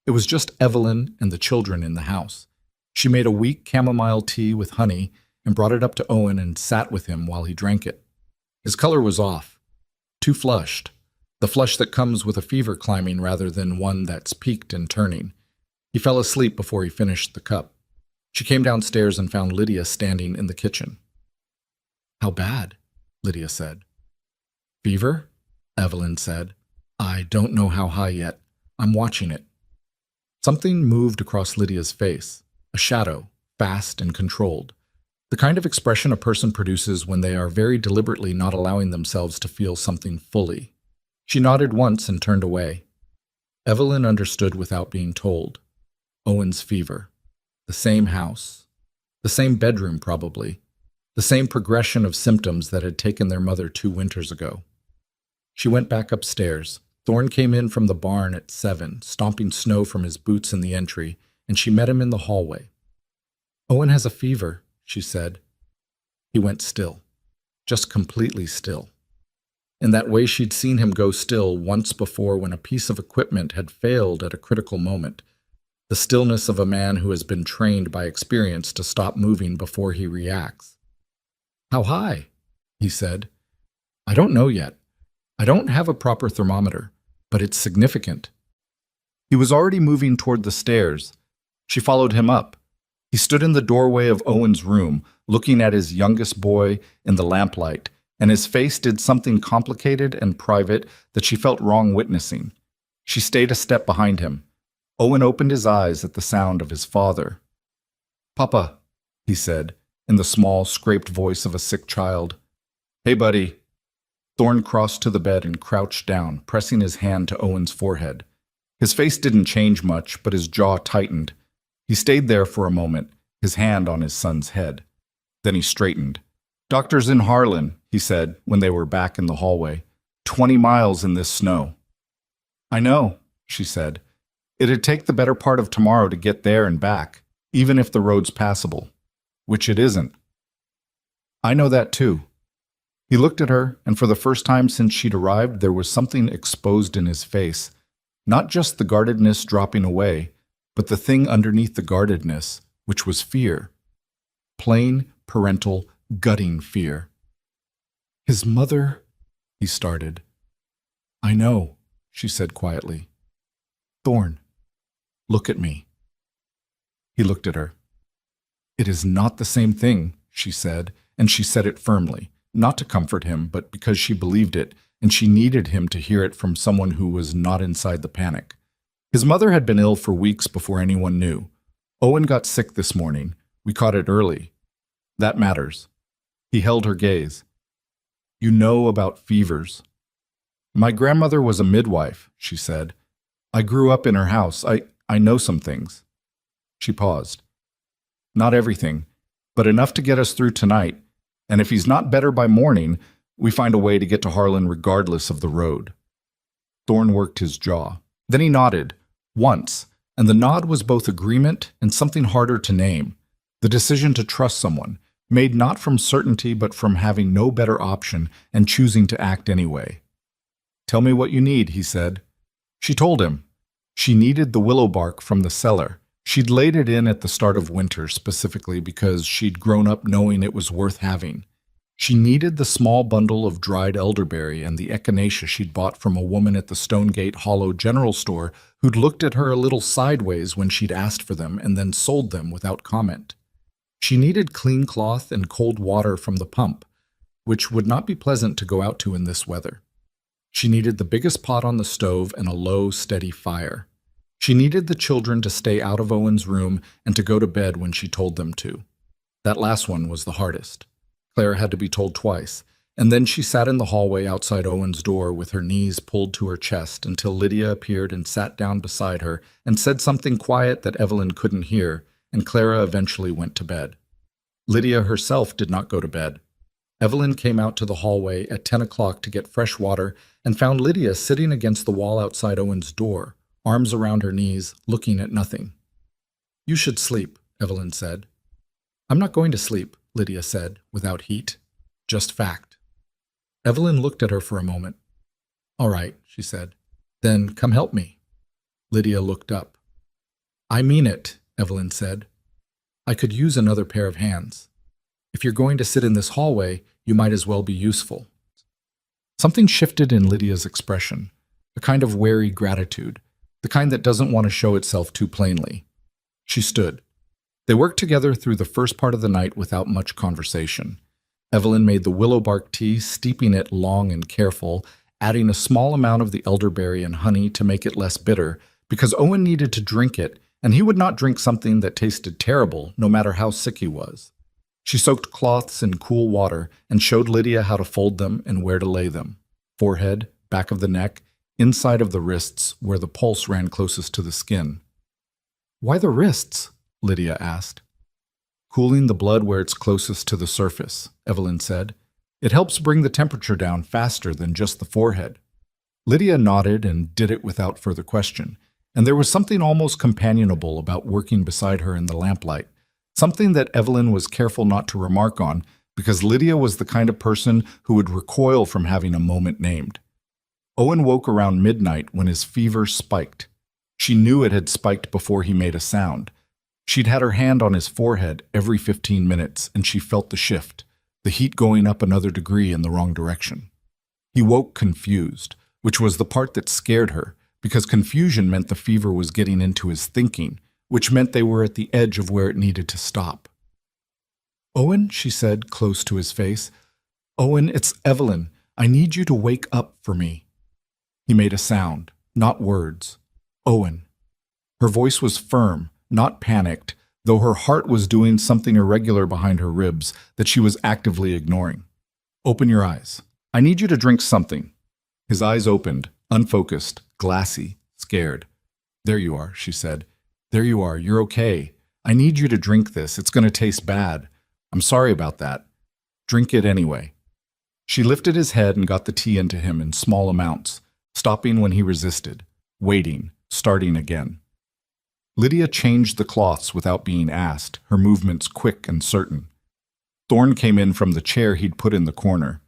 It was just Evelyn and the children in the house. She made a weak chamomile tea with honey and brought it up to Owen and sat with him while he drank it. His color was off, too flushed, the flush that comes with a fever climbing rather than one that's peaked and turning. He fell asleep before he finished the cup. She came downstairs and found Lydia standing in the kitchen. "How bad?" Lydia said. "Fever?" Evelyn said. "I don't know how high yet. I'm watching it." Something moved across Lydia's face, a shadow, fast and controlled, the kind of expression a person produces when they are very deliberately not allowing themselves to feel something fully. She nodded once and turned away. Evelyn understood without being told. Owen's fever. The same house. The same bedroom, probably. The same progression of symptoms that had taken their mother 2 winters ago. She went back upstairs. Thorne came in from the barn at 7, stomping snow from his boots in the entry, and she met him in the hallway. "Owen has a fever," she said. He went still. Just completely still. In that way she'd seen him go still once before when a piece of equipment had failed at a critical moment. The stillness of a man who has been trained by experience to stop moving before he reacts. "How high?" he said. "I don't know yet. I don't have a proper thermometer, but it's significant." He was already moving toward the stairs. She followed him up. He stood in the doorway of Owen's room, looking at his youngest boy in the lamplight, and his face did something complicated and private that she felt wrong witnessing. She stayed a step behind him. Owen opened his eyes at the sound of his father. "Papa," he said, in the small, scraped voice of a sick child. "Hey, buddy." Thorne crossed to the bed and crouched down, pressing his hand to Owen's forehead. His face didn't change much, but his jaw tightened. He stayed there for a moment, his hand on his son's head. Then he straightened. "Doctor's in Harlan," he said when they were back in the hallway. 20 miles in this snow." "I know," she said. "It'd take the better part of tomorrow to get there and back, even if the road's passable. Which it isn't." "I know that too." He looked at her, and for the first time since she'd arrived, there was something exposed in his face. Not just the guardedness dropping away, but the thing underneath the guardedness, which was fear. Plain, parental, gutting fear. "His mother," he started. I know, she said quietly. Thorn, look at me. He looked at her. It is not the same thing, she said, and she said it firmly, not to comfort him, but because she believed it, and she needed him to hear it from someone who was not inside the panic. His mother had been ill for weeks before anyone knew. Owen got sick this morning. We caught it early. That matters. He held her gaze. You know about fevers. My grandmother was a midwife, she said. I grew up in her house. I know some things. She paused. Not everything, but enough to get us through tonight. And if he's not better by morning, we find a way to get to Harlan regardless of the road. Thorn worked his jaw. Then he nodded, once, and the nod was both agreement and something harder to name. The decision to trust someone, made not from certainty but from having no better option and choosing to act anyway. Tell me what you need, he said. She told him. She needed the willow bark from the cellar. She'd laid it in at the start of winter specifically because she'd grown up knowing it was worth having. She needed the small bundle of dried elderberry and the echinacea she'd bought from a woman at the Stonegate Hollow General Store who'd looked at her a little sideways when she'd asked for them and then sold them without comment. She needed clean cloth and cold water from the pump, which would not be pleasant to go out to in this weather. She needed the biggest pot on the stove and a low, steady fire. She needed the children to stay out of Owen's room and to go to bed when she told them to. That last one was the hardest. Clara had to be told twice, and then she sat in the hallway outside Owen's door with her knees pulled to her chest until Lydia appeared and sat down beside her and said something quiet that Evelyn couldn't hear, and Clara eventually went to bed. Lydia herself did not go to bed. Evelyn came out to the hallway at 10 o'clock to get fresh water and found Lydia sitting against the wall outside Owen's door, arms around her knees, looking at nothing. You should sleep, Evelyn said. I'm not going to sleep, Lydia said, without heat. Just fact. Evelyn looked at her for a moment. All right, she said. Then come help me. Lydia looked up. I mean it, Evelyn said. I could use another pair of hands. If you're going to sit in this hallway, you might as well be useful. Something shifted in Lydia's expression, a kind of wary gratitude, the kind that doesn't want to show itself too plainly. She stood. They worked together through the first part of the night without much conversation. Evelyn made the willow bark tea, steeping it long and careful, adding a small amount of the elderberry and honey to make it less bitter, because Owen needed to drink it, and he would not drink something that tasted terrible, no matter how sick he was. She soaked cloths in cool water and showed Lydia how to fold them and where to lay them. Forehead, back of the neck, inside of the wrists where the pulse ran closest to the skin. Why the wrists? Lydia asked. Cooling the blood where it's closest to the surface, Evelyn said. It helps bring the temperature down faster than just the forehead. Lydia nodded and did it without further question, and there was something almost companionable about working beside her in the lamplight, something that Evelyn was careful not to remark on because Lydia was the kind of person who would recoil from having a moment named. Owen woke around midnight when his fever spiked. She knew it had spiked before he made a sound. She'd had her hand on his forehead every 15 minutes, and she felt the shift, the heat going up another degree in the wrong direction. He woke confused, which was the part that scared her, because confusion meant the fever was getting into his thinking, which meant they were at the edge of where it needed to stop. Owen, she said, close to his face. Owen, it's Evelyn. I need you to wake up for me. He made a sound, not words. Owen. Her voice was firm, not panicked, though her heart was doing something irregular behind her ribs that she was actively ignoring. Open your eyes. I need you to drink something. His eyes opened, unfocused, glassy, scared. There you are, she said. There you are. You're okay. I need you to drink this. It's going to taste bad. I'm sorry about that. Drink it anyway. She lifted his head and got the tea into him in small amounts, stopping when he resisted, waiting, starting again. Lydia changed the cloths without being asked, her movements quick and certain. Thorn came in from the chair he'd put in the corner.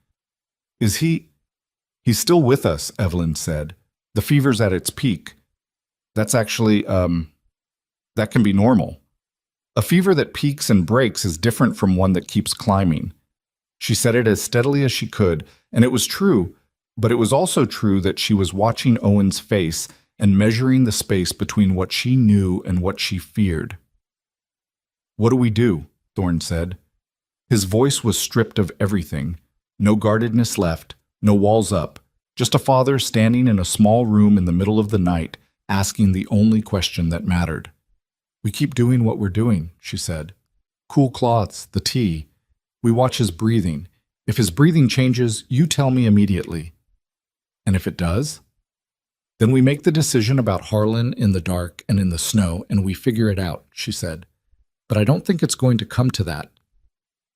Is he? He's still with us, Evelyn said. The fever's at its peak. That's actually, that can be normal. A fever that peaks and breaks is different from one that keeps climbing. She said it as steadily as she could, and it was true, But it was also true that she was watching Owen's face and measuring the space between what she knew and what she feared. "What do we do?" Thorne said. His voice was stripped of everything. No guardedness left, no walls up, just a father standing in a small room in the middle of the night, asking the only question that mattered. "We keep doing what we're doing," she said. "Cool cloths, the tea. We watch his breathing. If his breathing changes, you tell me immediately." "And if it does?" "Then we make the decision about Harlan in the dark and in the snow, and we figure it out," she said. "But I don't think it's going to come to that."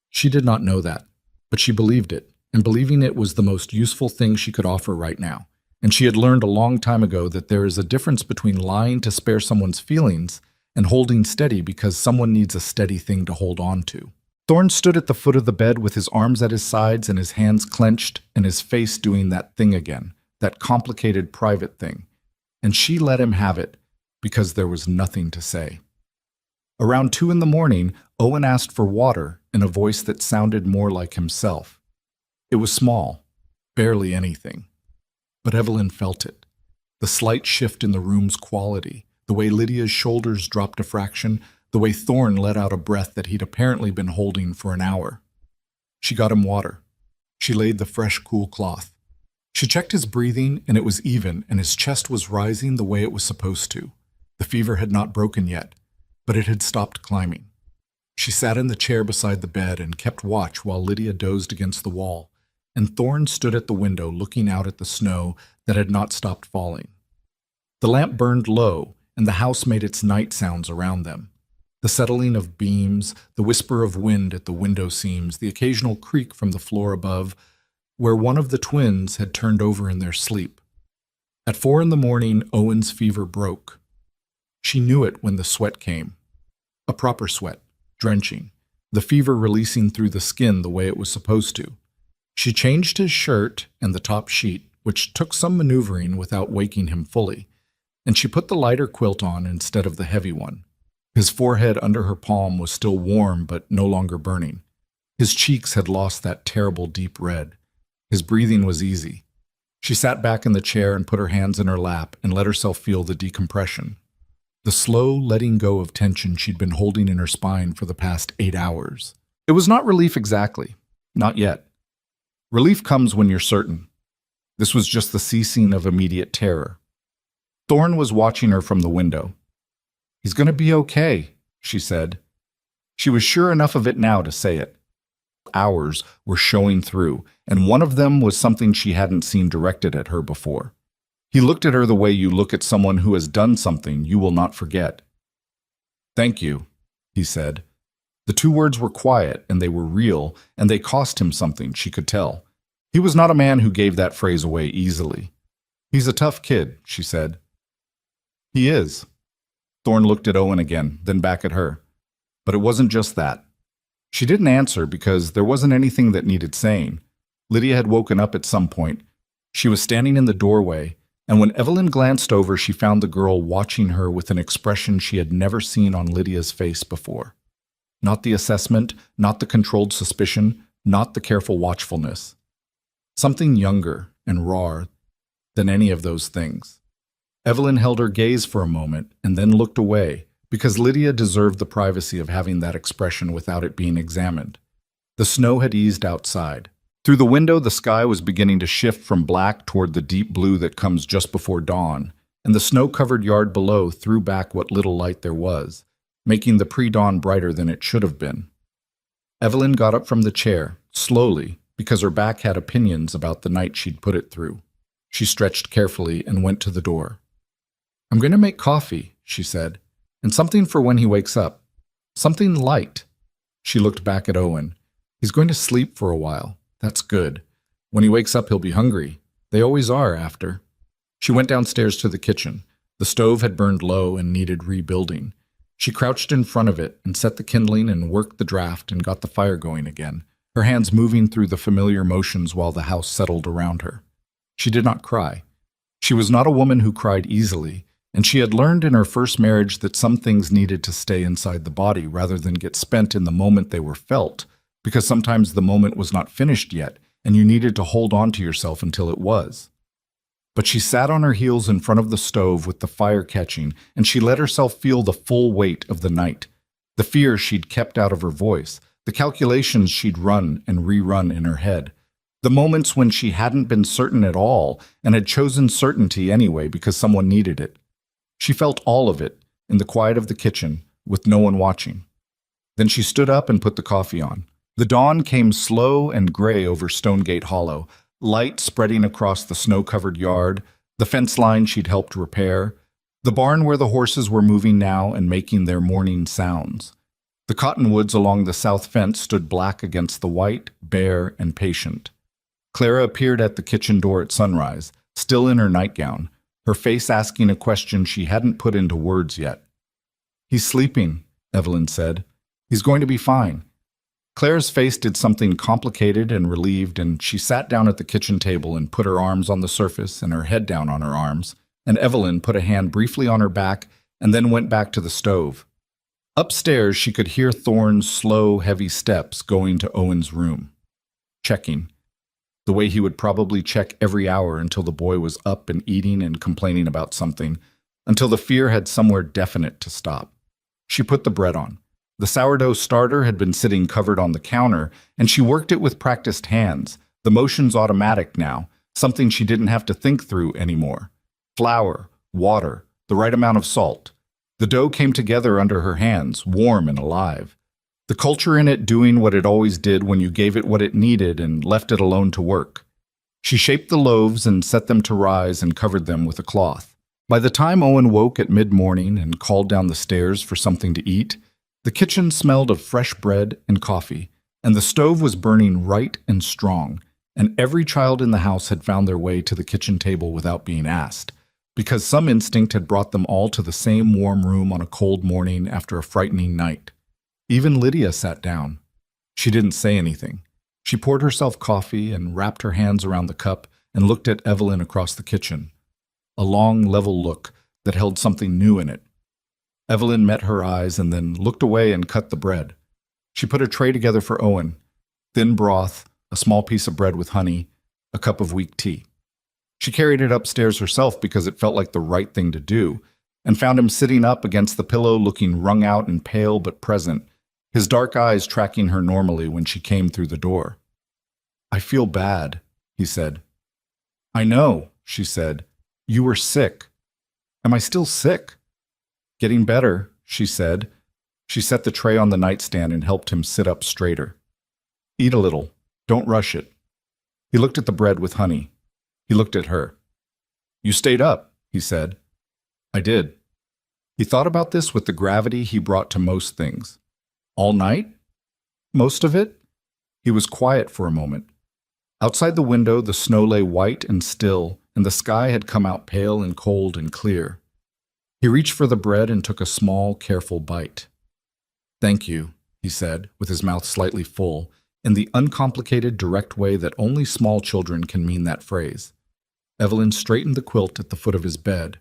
She did not know that, but she believed it, and believing it was the most useful thing she could offer right now. And she had learned a long time ago that there is a difference between lying to spare someone's feelings and holding steady because someone needs a steady thing to hold on to. Thorne stood at the foot of the bed with his arms at his sides and his hands clenched and his face doing that thing again, that complicated private thing. And she let him have it because there was nothing to say. Around 2 a.m, Owen asked for water in a voice that sounded more like himself. It was small, barely anything. But Evelyn felt it. The slight shift in the room's quality, the way Lydia's shoulders dropped a fraction, the way Thorne let out a breath that he'd apparently been holding for an hour. She got him water. She laid the fresh, cool cloth. She checked his breathing, and it was even, and his chest was rising the way it was supposed to. The fever had not broken yet, but it had stopped climbing. She sat in the chair beside the bed and kept watch while Lydia dozed against the wall, and Thorne stood at the window looking out at the snow that had not stopped falling. The lamp burned low, and the house made its night sounds around them. The settling of beams, the whisper of wind at the window seams, the occasional creak from the floor above, where one of the twins had turned over in their sleep. At 4 a.m, Owen's fever broke. She knew it when the sweat came. A proper sweat, drenching, the fever releasing through the skin the way it was supposed to. She changed his shirt and the top sheet, which took some maneuvering without waking him fully, and she put the lighter quilt on instead of the heavy one. His forehead under her palm was still warm but no longer burning. His cheeks had lost that terrible deep red. His breathing was easy. She sat back in the chair and put her hands in her lap and let herself feel the decompression. The slow letting go of tension she'd been holding in her spine for the past 8 hours. It was not relief exactly. Not yet. Relief comes when you're certain. This was just the ceasing of immediate terror. Thorne was watching her from the window. "He's going to be okay," she said. She was sure enough of it now to say it. Hours were showing through, and one of them was something she hadn't seen directed at her before. He looked at her the way you look at someone who has done something you will not forget. "Thank you," he said. The 2 words were quiet, and they were real, and they cost him something, she could tell. He was not a man who gave that phrase away easily. "He's a tough kid," she said. "He is." Thorne looked at Owen again, then back at her. But it wasn't just that. She didn't answer because there wasn't anything that needed saying. Lydia had woken up at some point. She was standing in the doorway, and when Evelyn glanced over, she found the girl watching her with an expression she had never seen on Lydia's face before. Not the assessment, not the controlled suspicion, not the careful watchfulness. Something younger and rawer than any of those things. Evelyn held her gaze for a moment and then looked away, because Lydia deserved the privacy of having that expression without it being examined. The snow had eased outside. Through the window, the sky was beginning to shift from black toward the deep blue that comes just before dawn, and the snow-covered yard below threw back what little light there was, making the pre-dawn brighter than it should have been. Evelyn got up from the chair, slowly, because her back had opinions about the night she'd put it through. She stretched carefully and went to the door. "I'm going to make coffee," she said, "and something for when he wakes up. Something light." She looked back at Owen. "He's going to sleep for a while. That's good. When he wakes up, he'll be hungry. They always are after." She went downstairs to the kitchen. The stove had burned low and needed rebuilding. She crouched in front of it and set the kindling and worked the draft and got the fire going again, her hands moving through the familiar motions while the house settled around her. She did not cry. She was not a woman who cried easily, and she had learned in her first marriage that some things needed to stay inside the body rather than get spent in the moment they were felt, because sometimes the moment was not finished yet, and you needed to hold on to yourself until it was. But she sat on her heels in front of the stove with the fire catching, and she let herself feel the full weight of the night, the fear she'd kept out of her voice, the calculations she'd run and rerun in her head, the moments when she hadn't been certain at all and had chosen certainty anyway because someone needed it. She felt all of it in the quiet of the kitchen with no one watching. Then she stood up and put the coffee on. The dawn came slow and gray over Stonegate Hollow, light spreading across the snow-covered yard, the fence line she'd helped repair, the barn where the horses were moving now and making their morning sounds. The cottonwoods along the south fence stood black against the white, bare, and patient. Clara appeared at the kitchen door at sunrise, still in her nightgown, her face asking a question she hadn't put into words yet. "He's sleeping," Evelyn said. "He's going to be fine." Claire's face did something complicated and relieved, and she sat down at the kitchen table and put her arms on the surface and her head down on her arms, and Evelyn put a hand briefly on her back and then went back to the stove. Upstairs, she could hear Thorne's slow, heavy steps going to Owen's room. Checking. The way he would probably check every hour until the boy was up and eating and complaining about something, until the fear had somewhere definite to stop. She put the bread on. The sourdough starter had been sitting covered on the counter, and she worked it with practiced hands, the motions automatic now, something she didn't have to think through anymore. Flour, water, the right amount of salt. The dough came together under her hands, warm and alive. The culture in it doing what it always did when you gave it what it needed and left it alone to work. She shaped the loaves and set them to rise and covered them with a cloth. By the time Owen woke at mid-morning and called down the stairs for something to eat, the kitchen smelled of fresh bread and coffee, and the stove was burning right and strong, and every child in the house had found their way to the kitchen table without being asked, because some instinct had brought them all to the same warm room on a cold morning after a frightening night. Even Lydia sat down. She didn't say anything. She poured herself coffee and wrapped her hands around the cup and looked at Evelyn across the kitchen. A long, level look that held something new in it. Evelyn met her eyes and then looked away and cut the bread. She put a tray together for Owen. Thin broth, a small piece of bread with honey, a cup of weak tea. She carried it upstairs herself because it felt like the right thing to do, and found him sitting up against the pillow looking wrung out and pale but present, his dark eyes tracking her normally when she came through the door. "I feel bad," he said. "I know," she said. "You were sick." "Am I still sick?" "Getting better," she said. She set the tray on the nightstand and helped him sit up straighter. "Eat a little. Don't rush it." He looked at the bread with honey. He looked at her. "You stayed up," he said. "I did." He thought about this with the gravity he brought to most things. "All night? Most of it?" He was quiet for a moment. Outside the window, the snow lay white and still, and the sky had come out pale and cold and clear. He reached for the bread and took a small, careful bite. "Thank you," he said, with his mouth slightly full, in the uncomplicated, direct way that only small children can mean that phrase. Evelyn straightened the quilt at the foot of his bed.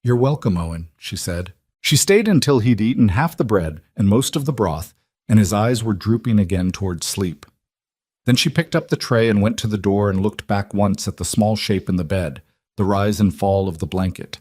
"You're welcome, Owen," she said. She stayed until he'd eaten half the bread and most of the broth, and his eyes were drooping again toward sleep. Then she picked up the tray and went to the door and looked back once at the small shape in the bed, the rise and fall of the blanket.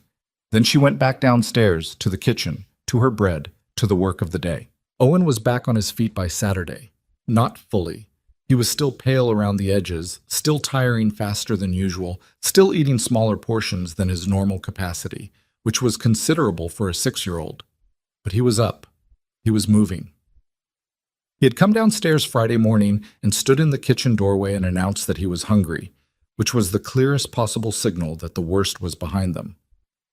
Then she went back downstairs, to the kitchen, to her bread, to the work of the day. Owen was back on his feet by Saturday. Not fully. He was still pale around the edges, still tiring faster than usual, still eating smaller portions than his normal capacity, which was considerable for a 6-year-old. But he was up. He was moving. He had come downstairs Friday morning and stood in the kitchen doorway and announced that he was hungry, which was the clearest possible signal that the worst was behind them.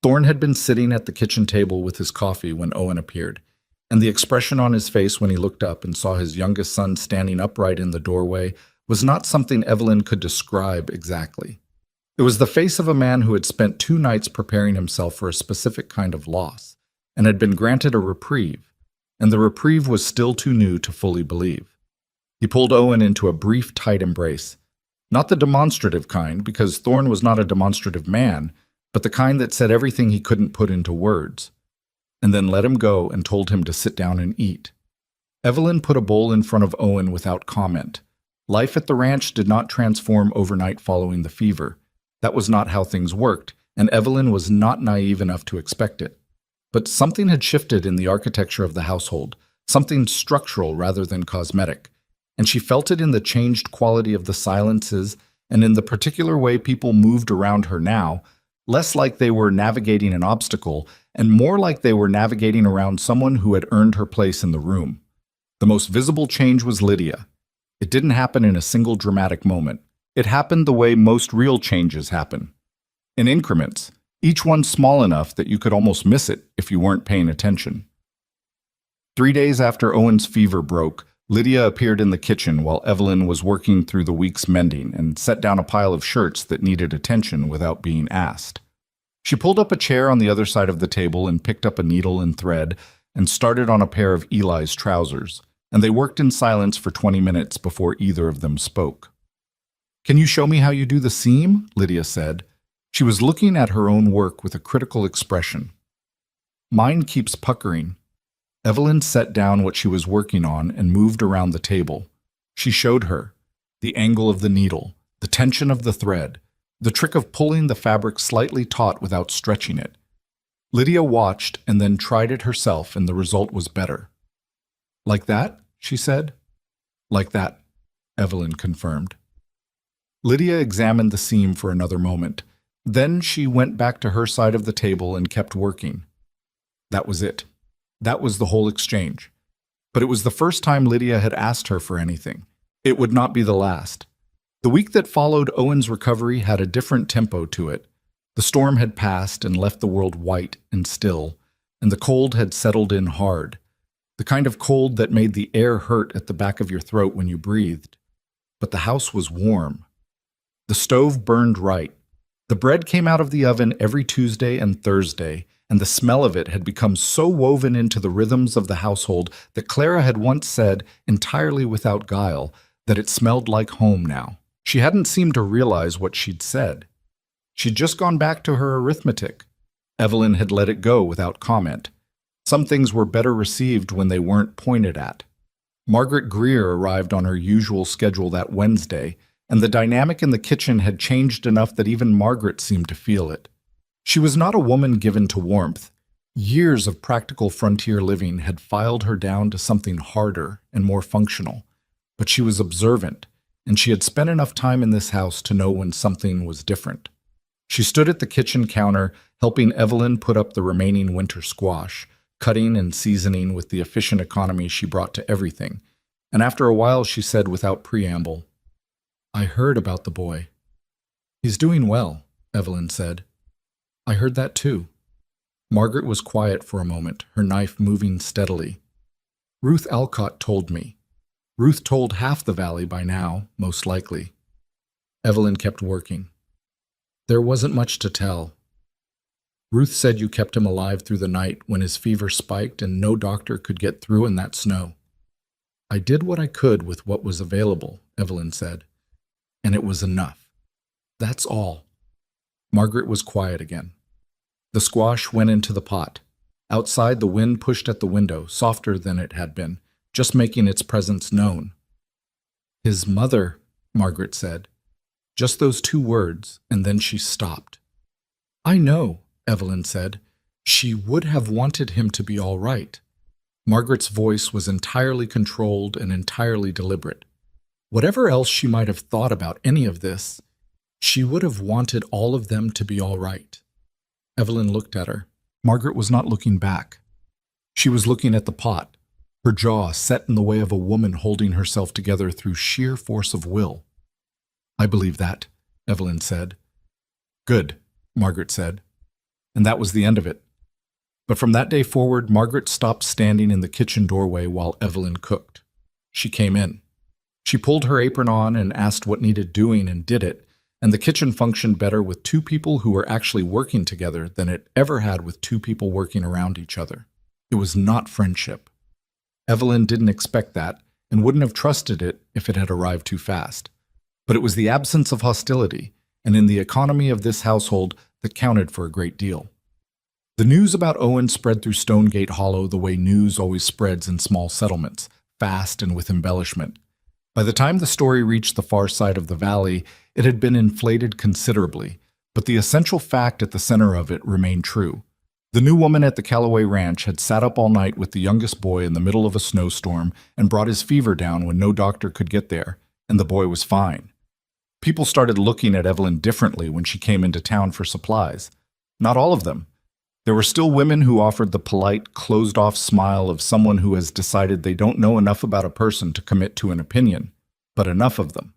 Thorne had been sitting at the kitchen table with his coffee when Owen appeared, and the expression on his face when he looked up and saw his youngest son standing upright in the doorway was not something Evelyn could describe exactly. It was the face of a man who had spent 2 nights preparing himself for a specific kind of loss, and had been granted a reprieve, and the reprieve was still too new to fully believe. He pulled Owen into a brief, tight embrace. Not the demonstrative kind, because Thorne was not a demonstrative man, but the kind that said everything he couldn't put into words, and then let him go and told him to sit down and eat. Evelyn put a bowl in front of Owen without comment, Life at the ranch did not transform overnight following the fever. That was not how things worked, and Evelyn was not naive enough to expect it. But something had shifted in the architecture of the household, something structural rather than cosmetic, and she felt it in the changed quality of the silences and in the particular way people moved around her now, less like they were navigating an obstacle and more like they were navigating around someone who had earned her place in the room. The most visible change was Lydia. It didn't happen in a single dramatic moment. It happened the way most real changes happen. In increments, each one small enough that you could almost miss it if you weren't paying attention. 3 days after Owen's fever broke, Lydia appeared in the kitchen while Evelyn was working through the week's mending and set down a pile of shirts that needed attention without being asked. She pulled up a chair on the other side of the table and picked up a needle and thread and started on a pair of Eli's trousers, and they worked in silence for 20 minutes before either of them spoke. "Can you show me how you do the seam?" Lydia said. She was looking at her own work with a critical expression. "Mine keeps puckering." Evelyn set down what she was working on and moved around the table. She showed her the angle of the needle, the tension of the thread, the trick of pulling the fabric slightly taut without stretching it. Lydia watched and then tried it herself, and the result was better. "Like that?" she said. "Like that," Evelyn confirmed. Lydia examined the seam for another moment. Then she went back to her side of the table and kept working. That was it. That was the whole exchange. But it was the first time Lydia had asked her for anything. It would not be the last. The week that followed Owen's recovery had a different tempo to it. The storm had passed and left the world white and still, and the cold had settled in hard. The kind of cold that made the air hurt at the back of your throat when you breathed. But the house was warm. The stove burned right. The bread came out of the oven every Tuesday and Thursday, and the smell of it had become so woven into the rhythms of the household that Clara had once said, entirely without guile, that it smelled like home now. She hadn't seemed to realize what she'd said. She'd just gone back to her arithmetic. Evelyn had let it go without comment. Some things were better received when they weren't pointed at. Margaret Greer arrived on her usual schedule that Wednesday, and the dynamic in the kitchen had changed enough that even Margaret seemed to feel it. She was not a woman given to warmth. Years of practical frontier living had filed her down to something harder and more functional, but she was observant, and she had spent enough time in this house to know when something was different. She stood at the kitchen counter, helping Evelyn put up the remaining winter squash, cutting and seasoning with the efficient economy she brought to everything, and after a while she said without preamble, "I heard about the boy." "He's doing well," Evelyn said. "I heard that too." Margaret was quiet for a moment, her knife moving steadily. "Ruth Alcott told me. Ruth told half the valley by now, most likely." Evelyn kept working. "There wasn't much to tell. Ruth said you kept him alive through the night when his fever spiked and no doctor could get through in that snow." "I did what I could with what was available," Evelyn said. "And it was enough. That's all." Margaret was quiet again. The squash went into the pot. Outside, the wind pushed at the window, softer than it had been, just making its presence known. "His mother," Margaret said. Just those 2 words, and then she stopped. "I know," Evelyn said. "She would have wanted him to be all right." Margaret's voice was entirely controlled and entirely deliberate. Whatever else she might have thought about any of this, she would have wanted all of them to be all right. Evelyn looked at her. Margaret was not looking back. She was looking at the pot, her jaw set in the way of a woman holding herself together through sheer force of will. "I believe that," Evelyn said. "Good," Margaret said. And that was the end of it. But from that day forward, Margaret stopped standing in the kitchen doorway while Evelyn cooked. She came in. She pulled her apron on and asked what needed doing and did it, and the kitchen functioned better with 2 people who were actually working together than it ever had with 2 people working around each other. It was not friendship. Evelyn didn't expect that and wouldn't have trusted it if it had arrived too fast. But it was the absence of hostility, and in the economy of this household, that counted for a great deal. The news about Owen spread through Stonegate Hollow the way news always spreads in small settlements, fast and with embellishment. By the time the story reached the far side of the valley, it had been inflated considerably, but the essential fact at the center of it remained true. The new woman at the Callaway Ranch had sat up all night with the youngest boy in the middle of a snowstorm and brought his fever down when no doctor could get there, and the boy was fine. People started looking at Evelyn differently when she came into town for supplies. Not all of them. There were still women who offered the polite, closed-off smile of someone who has decided they don't know enough about a person to commit to an opinion, but enough of them.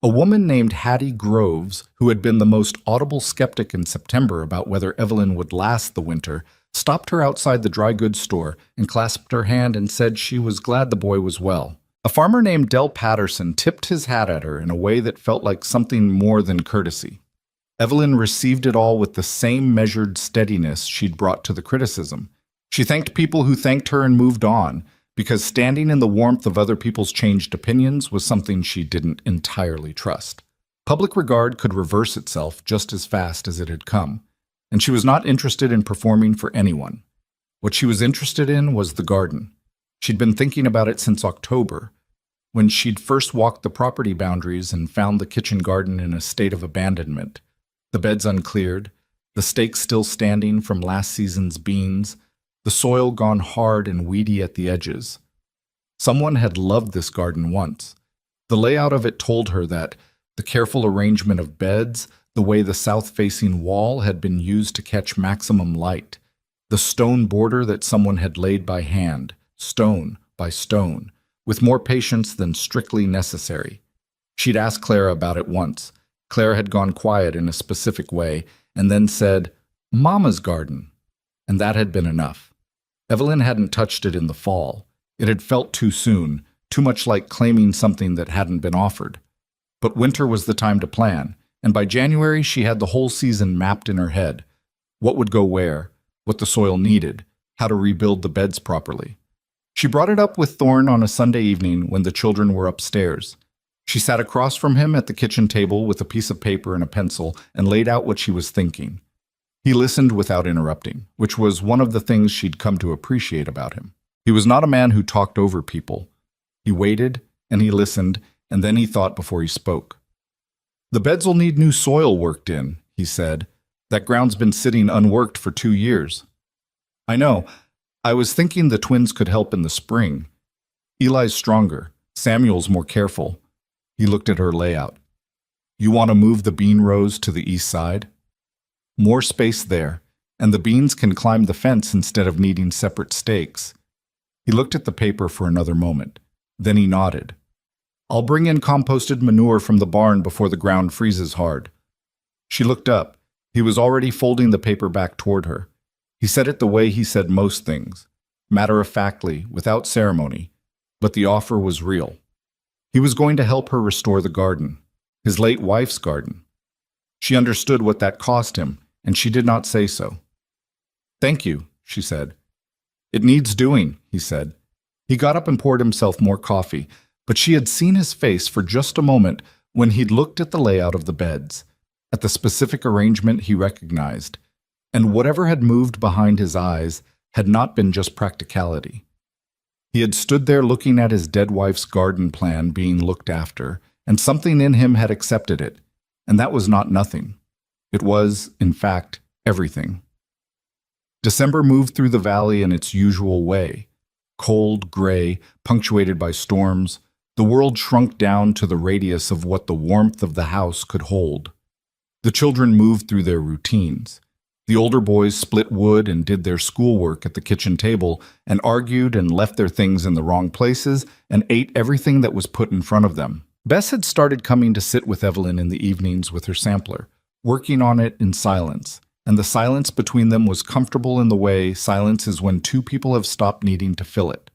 A woman named Hattie Groves, who had been the most audible skeptic in September about whether Evelyn would last the winter, stopped her outside the dry goods store and clasped her hand and said she was glad the boy was well. A farmer named Del Patterson tipped his hat at her in a way that felt like something more than courtesy. Evelyn received it all with the same measured steadiness she'd brought to the criticism. She thanked people who thanked her and moved on, because standing in the warmth of other people's changed opinions was something she didn't entirely trust. Public regard could reverse itself just as fast as it had come, and she was not interested in performing for anyone. What she was interested in was the garden. She'd been thinking about it since October, when she'd first walked the property boundaries and found the kitchen garden in a state of abandonment. The beds uncleared, the stakes still standing from last season's beans, the soil gone hard and weedy at the edges. Someone had loved this garden once. The layout of it told her that the careful arrangement of beds, the way the south-facing wall had been used to catch maximum light, the stone border that someone had laid by hand, stone by stone, with more patience than strictly necessary. She'd asked Clara about it once. Clara had gone quiet in a specific way and then said, "Mama's garden," and that had been enough. Evelyn hadn't touched it in the fall. It had felt too soon, too much like claiming something that hadn't been offered. But winter was the time to plan, and by January she had the whole season mapped in her head. What would go where, what the soil needed, how to rebuild the beds properly. She brought it up with Thorne on a Sunday evening when the children were upstairs. She sat across from him at the kitchen table with a piece of paper and a pencil and laid out what she was thinking. He listened without interrupting, which was one of the things she'd come to appreciate about him. He was not a man who talked over people. He waited, and he listened, and then he thought before he spoke. "The beds will need new soil worked in," he said. "That ground's been sitting unworked for 2 years." "I know. I was thinking the twins could help in the spring. Eli's stronger. Samuel's more careful." He looked at her layout. "You want to move the bean rows to the east side? More space there, and the beans can climb the fence instead of needing separate stakes." He looked at the paper for another moment. Then he nodded. "I'll bring in composted manure from the barn before the ground freezes hard." She looked up. He was already folding the paper back toward her. He said it the way he said most things, matter-of-factly, without ceremony, but the offer was real. He was going to help her restore the garden, his late wife's garden. She understood what that cost him, and she did not say so. "Thank you," she said. "It needs doing," he said. He got up and poured himself more coffee, but she had seen his face for just a moment when he'd looked at the layout of the beds, at the specific arrangement he recognized, and whatever had moved behind his eyes had not been just practicality. He had stood there looking at his dead wife's garden plan being looked after, and something in him had accepted it, and that was not nothing. It was, in fact, everything. December moved through the valley in its usual way. Cold, gray, punctuated by storms, the world shrunk down to the radius of what the warmth of the house could hold. The children moved through their routines. The older boys split wood and did their schoolwork at the kitchen table and argued and left their things in the wrong places and ate everything that was put in front of them. Bess had started coming to sit with Evelyn in the evenings with her sampler, working on it in silence, and the silence between them was comfortable in the way silence is when two people have stopped needing to fill it.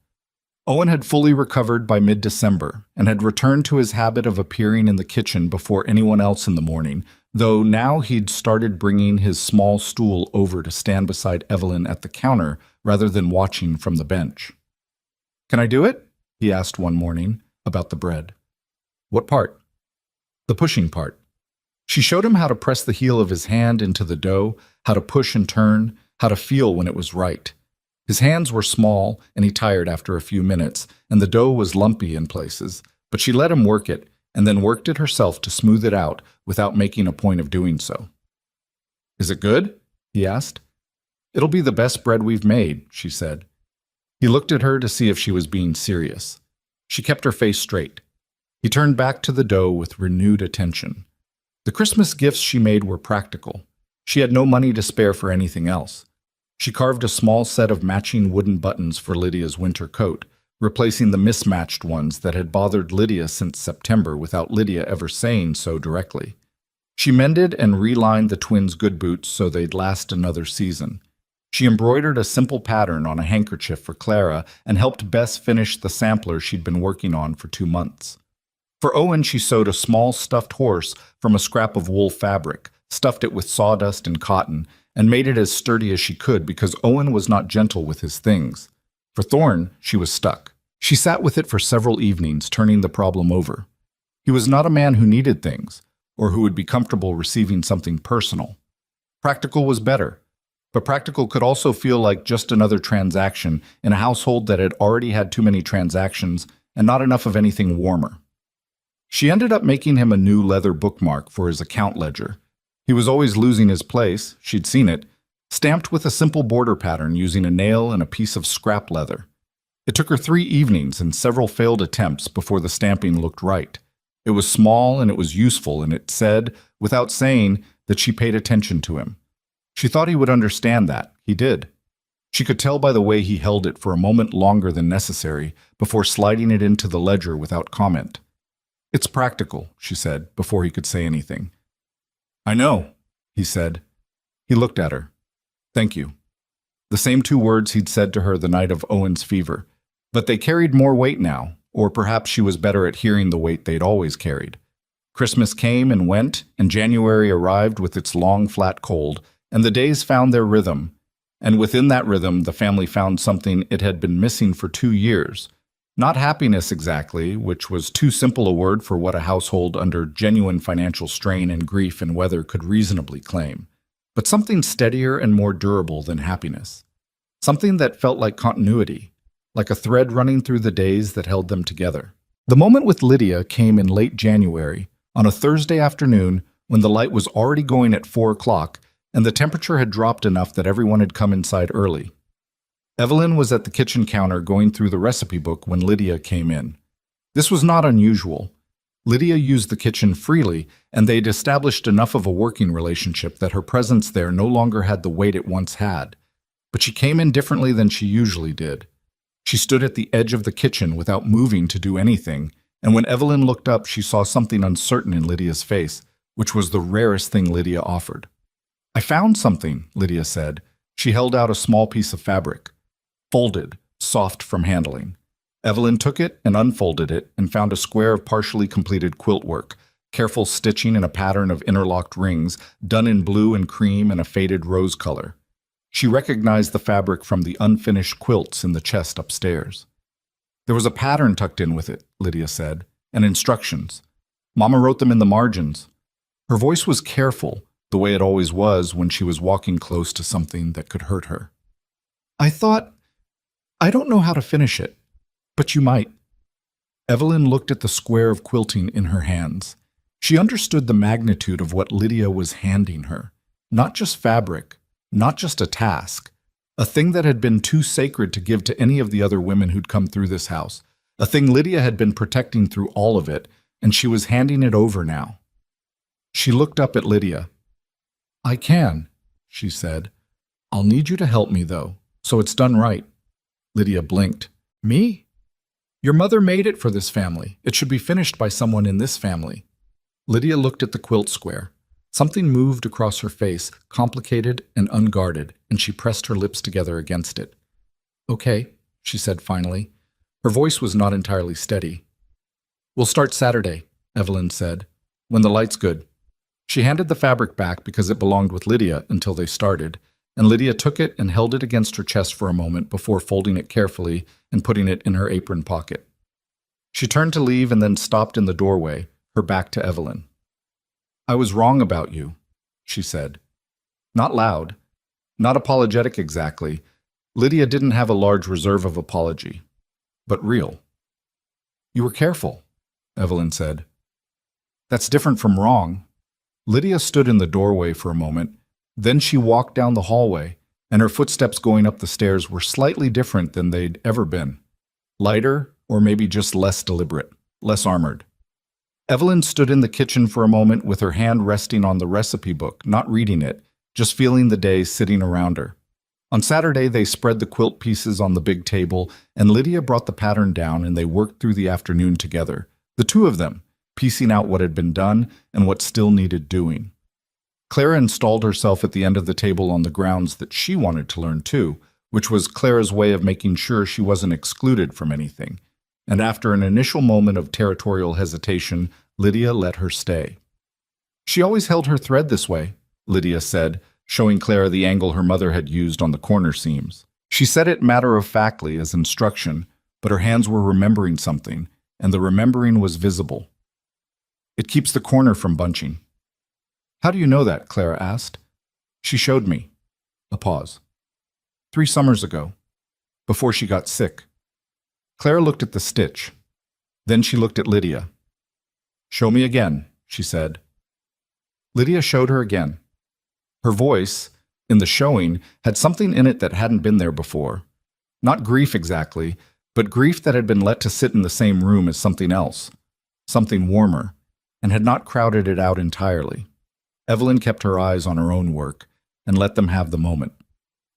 Owen had fully recovered by mid-December and had returned to his habit of appearing in the kitchen before anyone else in the morning, though now he'd started bringing his small stool over to stand beside Evelyn at the counter rather than watching from the bench. "Can I do it?" he asked one morning, about the bread. "What part?" "The pushing part." She showed him how to press the heel of his hand into the dough, how to push and turn, how to feel when it was right. His hands were small, and he tired after a few minutes, and the dough was lumpy in places, But she let him work it, and then worked it herself to smooth it out without making a point of doing so. "Is it good?" he asked. "It'll be the best bread we've made," she said. He looked at her to see if she was being serious. She kept her face straight. He turned back to the dough with renewed attention. The Christmas gifts she made were practical. She had no money to spare for anything else. She carved a small set of matching wooden buttons for Lydia's winter coat, replacing the mismatched ones that had bothered Lydia since September without Lydia ever saying so directly. She mended and relined the twins' good boots so they'd last another season. She embroidered a simple pattern on a handkerchief for Clara and helped Bess finish the sampler she'd been working on for 2 months. For Owen, she sewed a small stuffed horse from a scrap of wool fabric, stuffed it with sawdust and cotton, and made it as sturdy as she could because Owen was not gentle with his things. For Thorne, she was stuck. She sat with it for several evenings, turning the problem over. He was not a man who needed things, or who would be comfortable receiving something personal. Practical was better, but practical could also feel like just another transaction in a household that had already had too many transactions and not enough of anything warmer. She ended up making him a new leather bookmark for his account ledger. He was always losing his place, she'd seen it, stamped with a simple border pattern using a nail and a piece of scrap leather. It took her 3 evenings and several failed attempts before the stamping looked right. It was small and it was useful, and it said, without saying, that she paid attention to him. She thought he would understand that. He did. She could tell by the way he held it for a moment longer than necessary before sliding it into the ledger without comment. "It's practical," she said, before he could say anything. "I know," he said. He looked at her. "Thank you." The same 2 words he'd said to her the night of Owen's fever, but they carried more weight now, or perhaps she was better at hearing the weight they'd always carried. Christmas came and went, and January arrived with its long, flat cold, and the days found their rhythm. And within that rhythm, the family found something it had been missing for 2 years. Not happiness exactly, which was too simple a word for what a household under genuine financial strain and grief and weather could reasonably claim, but something steadier and more durable than happiness. Something that felt like continuity, like a thread running through the days that held them together. The moment with Lydia came in late January, on a Thursday afternoon when the light was already going at 4 o'clock and the temperature had dropped enough that everyone had come inside early. Evelyn was at the kitchen counter going through the recipe book when Lydia came in. This was not unusual. Lydia used the kitchen freely, and they'd established enough of a working relationship that her presence there no longer had the weight it once had. But she came in differently than she usually did. She stood at the edge of the kitchen without moving to do anything, and when Evelyn looked up, she saw something uncertain in Lydia's face, which was the rarest thing Lydia offered. "I found something," Lydia said. She held out a small piece of fabric. Folded, soft from handling. Evelyn took it and unfolded it and found a square of partially completed quilt work, careful stitching in a pattern of interlocked rings, done in blue and cream and a faded rose color. She recognized the fabric from the unfinished quilts in the chest upstairs. "There was a pattern tucked in with it," Lydia said, "and instructions. Mama wrote them in the margins." Her voice was careful, the way it always was when she was walking close to something that could hurt her. I don't know how to finish it, but you might." Evelyn looked at the square of quilting in her hands. She understood the magnitude of what Lydia was handing her. Not just fabric, not just a task, a thing that had been too sacred to give to any of the other women who'd come through this house, a thing Lydia had been protecting through all of it, and she was handing it over now. She looked up at Lydia. "I can," she said. "I'll need you to help me, though, so it's done right." Lydia blinked. "Me? Your mother made it for this family. It should be finished by someone in this family." Lydia looked at the quilt square. Something moved across her face, complicated and unguarded, and she pressed her lips together against it. "Okay," she said finally. Her voice was not entirely steady. "We'll start Saturday," Evelyn said, "when the light's good." She handed the fabric back because it belonged with Lydia until they started, and Lydia took it and held it against her chest for a moment before folding it carefully and putting it in her apron pocket. She turned to leave and then stopped in the doorway, her back to Evelyn. "I was wrong about you," she said. Not loud, not apologetic exactly. Lydia didn't have a large reserve of apology, but real. "You were careful. Evelyn said. That's different from wrong. Lydia stood in the doorway for a moment. Then she walked down the hallway, and her footsteps going up the stairs were slightly different than they'd ever been. Lighter, or maybe just less deliberate, less armored. Evelyn stood in the kitchen for a moment with her hand resting on the recipe book, not reading it, just feeling the day sitting around her. On Saturday, they spread the quilt pieces on the big table, and Lydia brought the pattern down and they worked through the afternoon together, the two of them, piecing out what had been done and what still needed doing. Clara installed herself at the end of the table on the grounds that she wanted to learn too, which was Clara's way of making sure she wasn't excluded from anything. And after an initial moment of territorial hesitation, Lydia let her stay. She always held her thread this way, Lydia said, showing Clara the angle her mother had used on the corner seams. She said it matter-of-factly as instruction, but her hands were remembering something, and the remembering was visible. It keeps the corner from bunching. How do you know that? Clara asked. She showed me. A pause. 3 summers ago, before she got sick. Clara looked at the stitch. Then she looked at Lydia. Show me again, she said. Lydia showed her again. Her voice, in the showing, had something in it that hadn't been there before. Not grief exactly, but grief that had been let to sit in the same room as something else, something warmer, and had not crowded it out entirely. Evelyn kept her eyes on her own work and let them have the moment.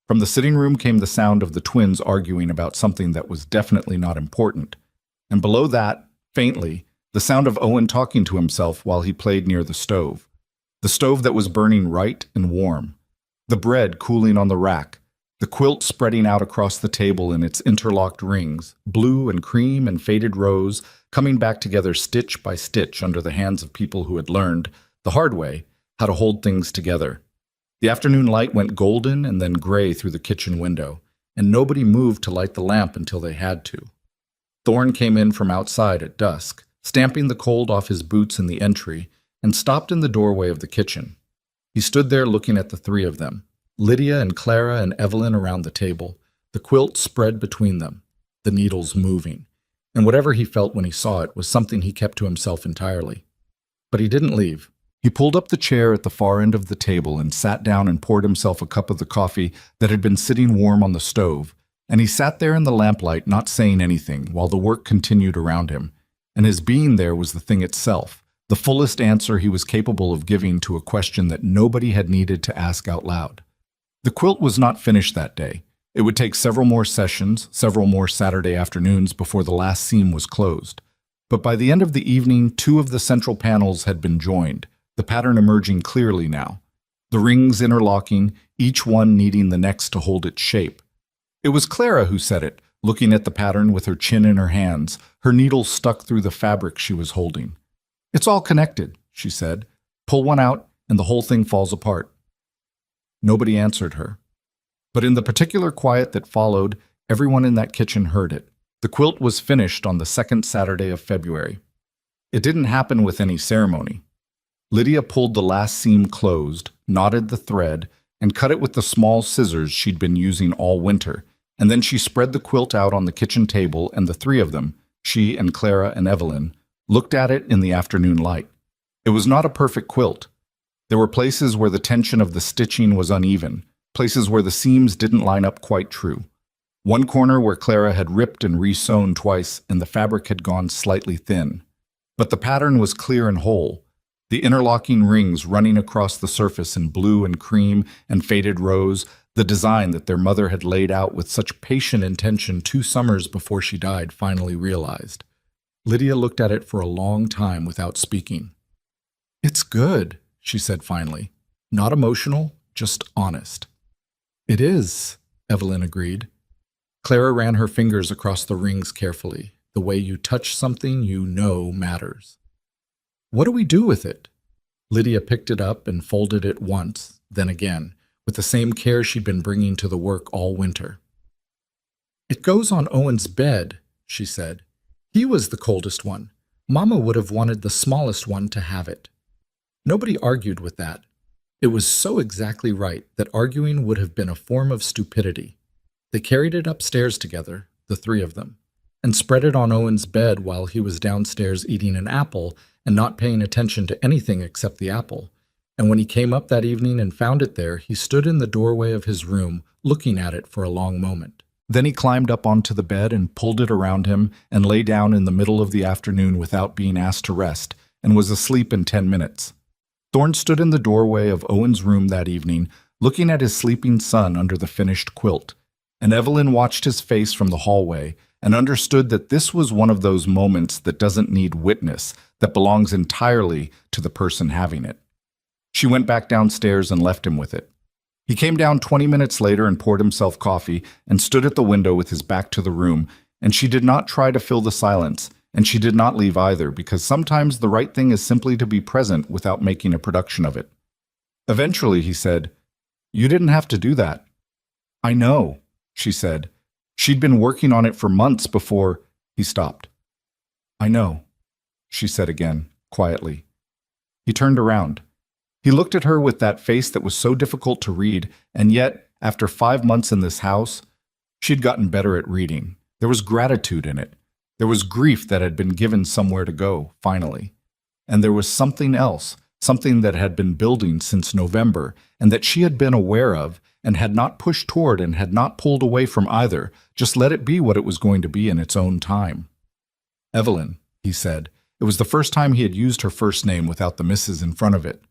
From the sitting room came the sound of the twins arguing about something that was definitely not important, and below that, faintly, the sound of Owen talking to himself while he played near the stove that was burning right and warm, the bread cooling on the rack, the quilt spreading out across the table in its interlocked rings, blue and cream and faded rose, coming back together stitch by stitch under the hands of people who had learned, the hard way, how to hold things together. The afternoon light went golden and then gray through the kitchen window, and nobody moved to light the lamp until they had to. Thorne came in from outside at dusk, stamping the cold off his boots in the entry, and stopped in the doorway of the kitchen. He stood there looking at the three of them, Lydia and Clara and Evelyn around the table, the quilt spread between them, the needles moving, and whatever he felt when he saw it was something he kept to himself entirely. But he didn't leave. He pulled up the chair at the far end of the table and sat down and poured himself a cup of the coffee that had been sitting warm on the stove, and he sat there in the lamplight not saying anything while the work continued around him, and his being there was the thing itself, the fullest answer he was capable of giving to a question that nobody had needed to ask out loud. The quilt was not finished that day. It would take several more sessions, several more Saturday afternoons before the last seam was closed. But by the end of the evening, 2 of the central panels had been joined, the pattern emerging clearly now, the rings interlocking, each one needing the next to hold its shape. It was Clara who said it, looking at the pattern with her chin in her hands, her needle stuck through the fabric she was holding. It's all connected, she said. Pull one out, and the whole thing falls apart. Nobody answered her. But in the particular quiet that followed, everyone in that kitchen heard it. The quilt was finished on the 2nd Saturday of February. It didn't happen with any ceremony. Lydia pulled the last seam closed, knotted the thread, and cut it with the small scissors she'd been using all winter, and then she spread the quilt out on the kitchen table, and the 3 of them, she and Clara and Evelyn, looked at it in the afternoon light. It was not a perfect quilt. There were places where the tension of the stitching was uneven, places where the seams didn't line up quite true. One corner where Clara had ripped and re-sewn twice and the fabric had gone slightly thin. But the pattern was clear and whole, the interlocking rings running across the surface in blue and cream and faded rose, the design that their mother had laid out with such patient intention 2 summers before she died finally realized. Lydia looked at it for a long time without speaking. "It's good," she said finally. "Not emotional, just honest." "It is," Evelyn agreed. Clara ran her fingers across the rings carefully, the way you touch something you know matters. "What do we do with it?" Lydia picked it up and folded it once, then again, with the same care she'd been bringing to the work all winter. "It goes on Owen's bed," she said. "He was the coldest one. Mama would have wanted the smallest one to have it." Nobody argued with that. It was so exactly right that arguing would have been a form of stupidity. They carried it upstairs together, the 3 of them, and spread it on Owen's bed while he was downstairs eating an apple and not paying attention to anything except the apple. And when he came up that evening and found it there, he stood in the doorway of his room, looking at it for a long moment. Then he climbed up onto the bed and pulled it around him and lay down in the middle of the afternoon without being asked to rest, and was asleep in 10 minutes. Thorne stood in the doorway of Owen's room that evening, looking at his sleeping son under the finished quilt, and Evelyn watched his face from the hallway and understood that this was one of those moments that doesn't need witness, that belongs entirely to the person having it. She went back downstairs and left him with it. He came down 20 minutes later and poured himself coffee and stood at the window with his back to the room, and she did not try to fill the silence, and she did not leave either, because sometimes the right thing is simply to be present without making a production of it. Eventually, he said, "You didn't have to do that." "I know," she said. She'd been working on it for months before he stopped. "I know," she said again, quietly. He turned around. He looked at her with that face that was so difficult to read, and yet, after 5 months in this house, she'd gotten better at reading. There was gratitude in it. There was grief that had been given somewhere to go, finally. And there was something else, something that had been building since November, and that she had been aware of, and had not pushed toward and had not pulled away from either, just let it be what it was going to be in its own time. "Evelyn," he said. It was the first time he had used her first name without the Mrs. in front of it.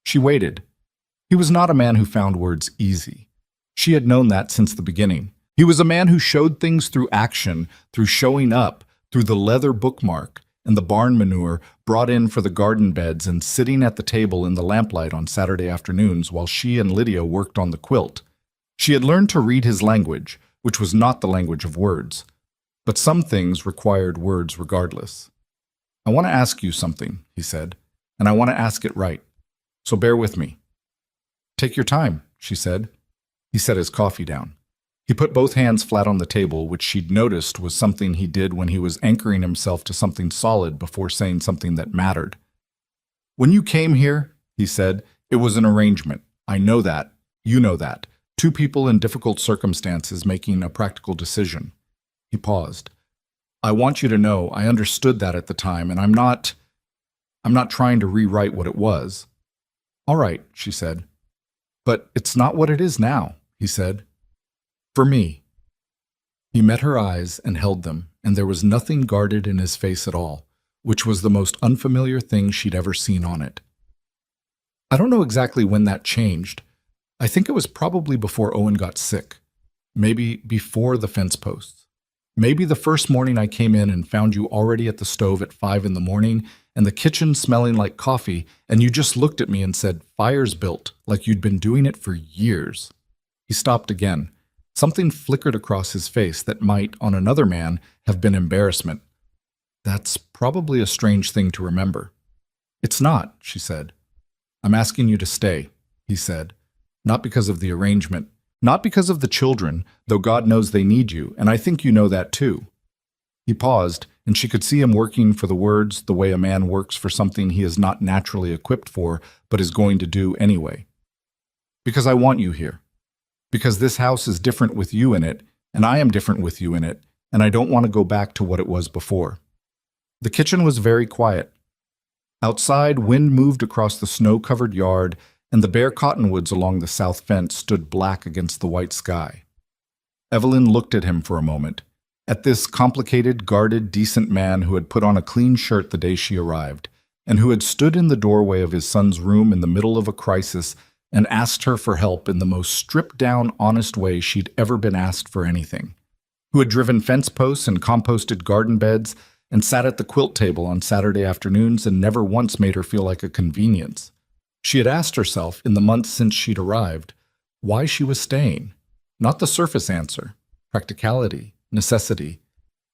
She waited. He was not a man who found words easy. She had known that since the beginning. He was a man who showed things through action, through showing up, through the leather bookmark and the barn manure brought in for the garden beds and sitting at the table in the lamplight on Saturday afternoons while she and Lydia worked on the quilt. She had learned to read his language, which was not the language of words. But some things required words regardless. "I want to ask you something," he said, "and I want to ask it right. So bear with me." "Take your time," she said. He set his coffee down. He put both hands flat on the table, which she'd noticed was something he did when he was anchoring himself to something solid before saying something that mattered. "When you came here," he said, "it was an arrangement. I know that. You know that. Two people in difficult circumstances making a practical decision." He paused. "I want you to know I understood that at the time, and I'm not trying to rewrite what it was." "All right," she said. "But it's not what it is now," he said. "For me." He met her eyes and held them, and there was nothing guarded in his face at all, which was the most unfamiliar thing she'd ever seen on it. I don't know exactly when that changed. I think it was probably before Owen got sick. Maybe before the fence posts. Maybe the first morning I came in and found you already at the stove at 5 in the morning and the kitchen smelling like coffee, and you just looked at me and said, "Fire's built," like you'd been doing it for years. He stopped again. Something flickered across his face that might, on another man, have been embarrassment. "That's probably a strange thing to remember." "It's not," she said. "I'm asking you to stay," he said. "Not because of the arrangement. Not because of the children, though God knows they need you, and I think you know that too." He paused, and she could see him working for the words the way a man works for something he is not naturally equipped for, but is going to do anyway. "Because I want you here. Because this house is different with you in it, and I am different with you in it, and I don't want to go back to what it was before." The kitchen was very quiet. Outside, wind moved across the snow-covered yard, and the bare cottonwoods along the south fence stood black against the white sky. Evelyn looked at him for a moment, at this complicated, guarded, decent man who had put on a clean shirt the day she arrived, and who had stood in the doorway of his son's room in the middle of a crisis and asked her for help in the most stripped-down, honest way she'd ever been asked for anything, who had driven fence posts and composted garden beds and sat at the quilt table on Saturday afternoons and never once made her feel like a convenience. She had asked herself, in the months since she'd arrived, why she was staying. Not the surface answer, practicality, necessity,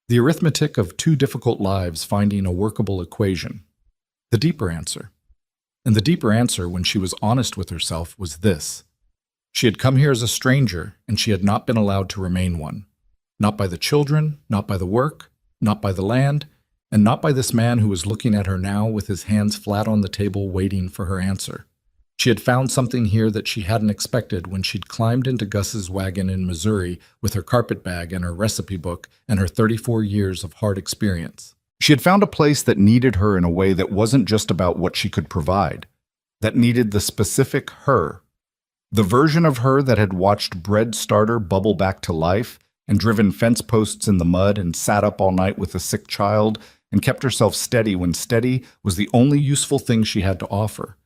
the arithmetic of two difficult lives finding a workable equation. The deeper answer. And the deeper answer, when she was honest with herself, was this. She had come here as a stranger, and she had not been allowed to remain one. Not by the children, not by the work, not by the land, and not by this man who was looking at her now with his hands flat on the table waiting for her answer. She had found something here that she hadn't expected when she'd climbed into Gus's wagon in Missouri with her carpet bag and her recipe book and her 34 years of hard experience. She had found a place that needed her in a way that wasn't just about what she could provide, that needed the specific her. The version of her that had watched bread starter bubble back to life and driven fence posts in the mud and sat up all night with a sick child and kept herself steady when steady was the only useful thing she had to offer.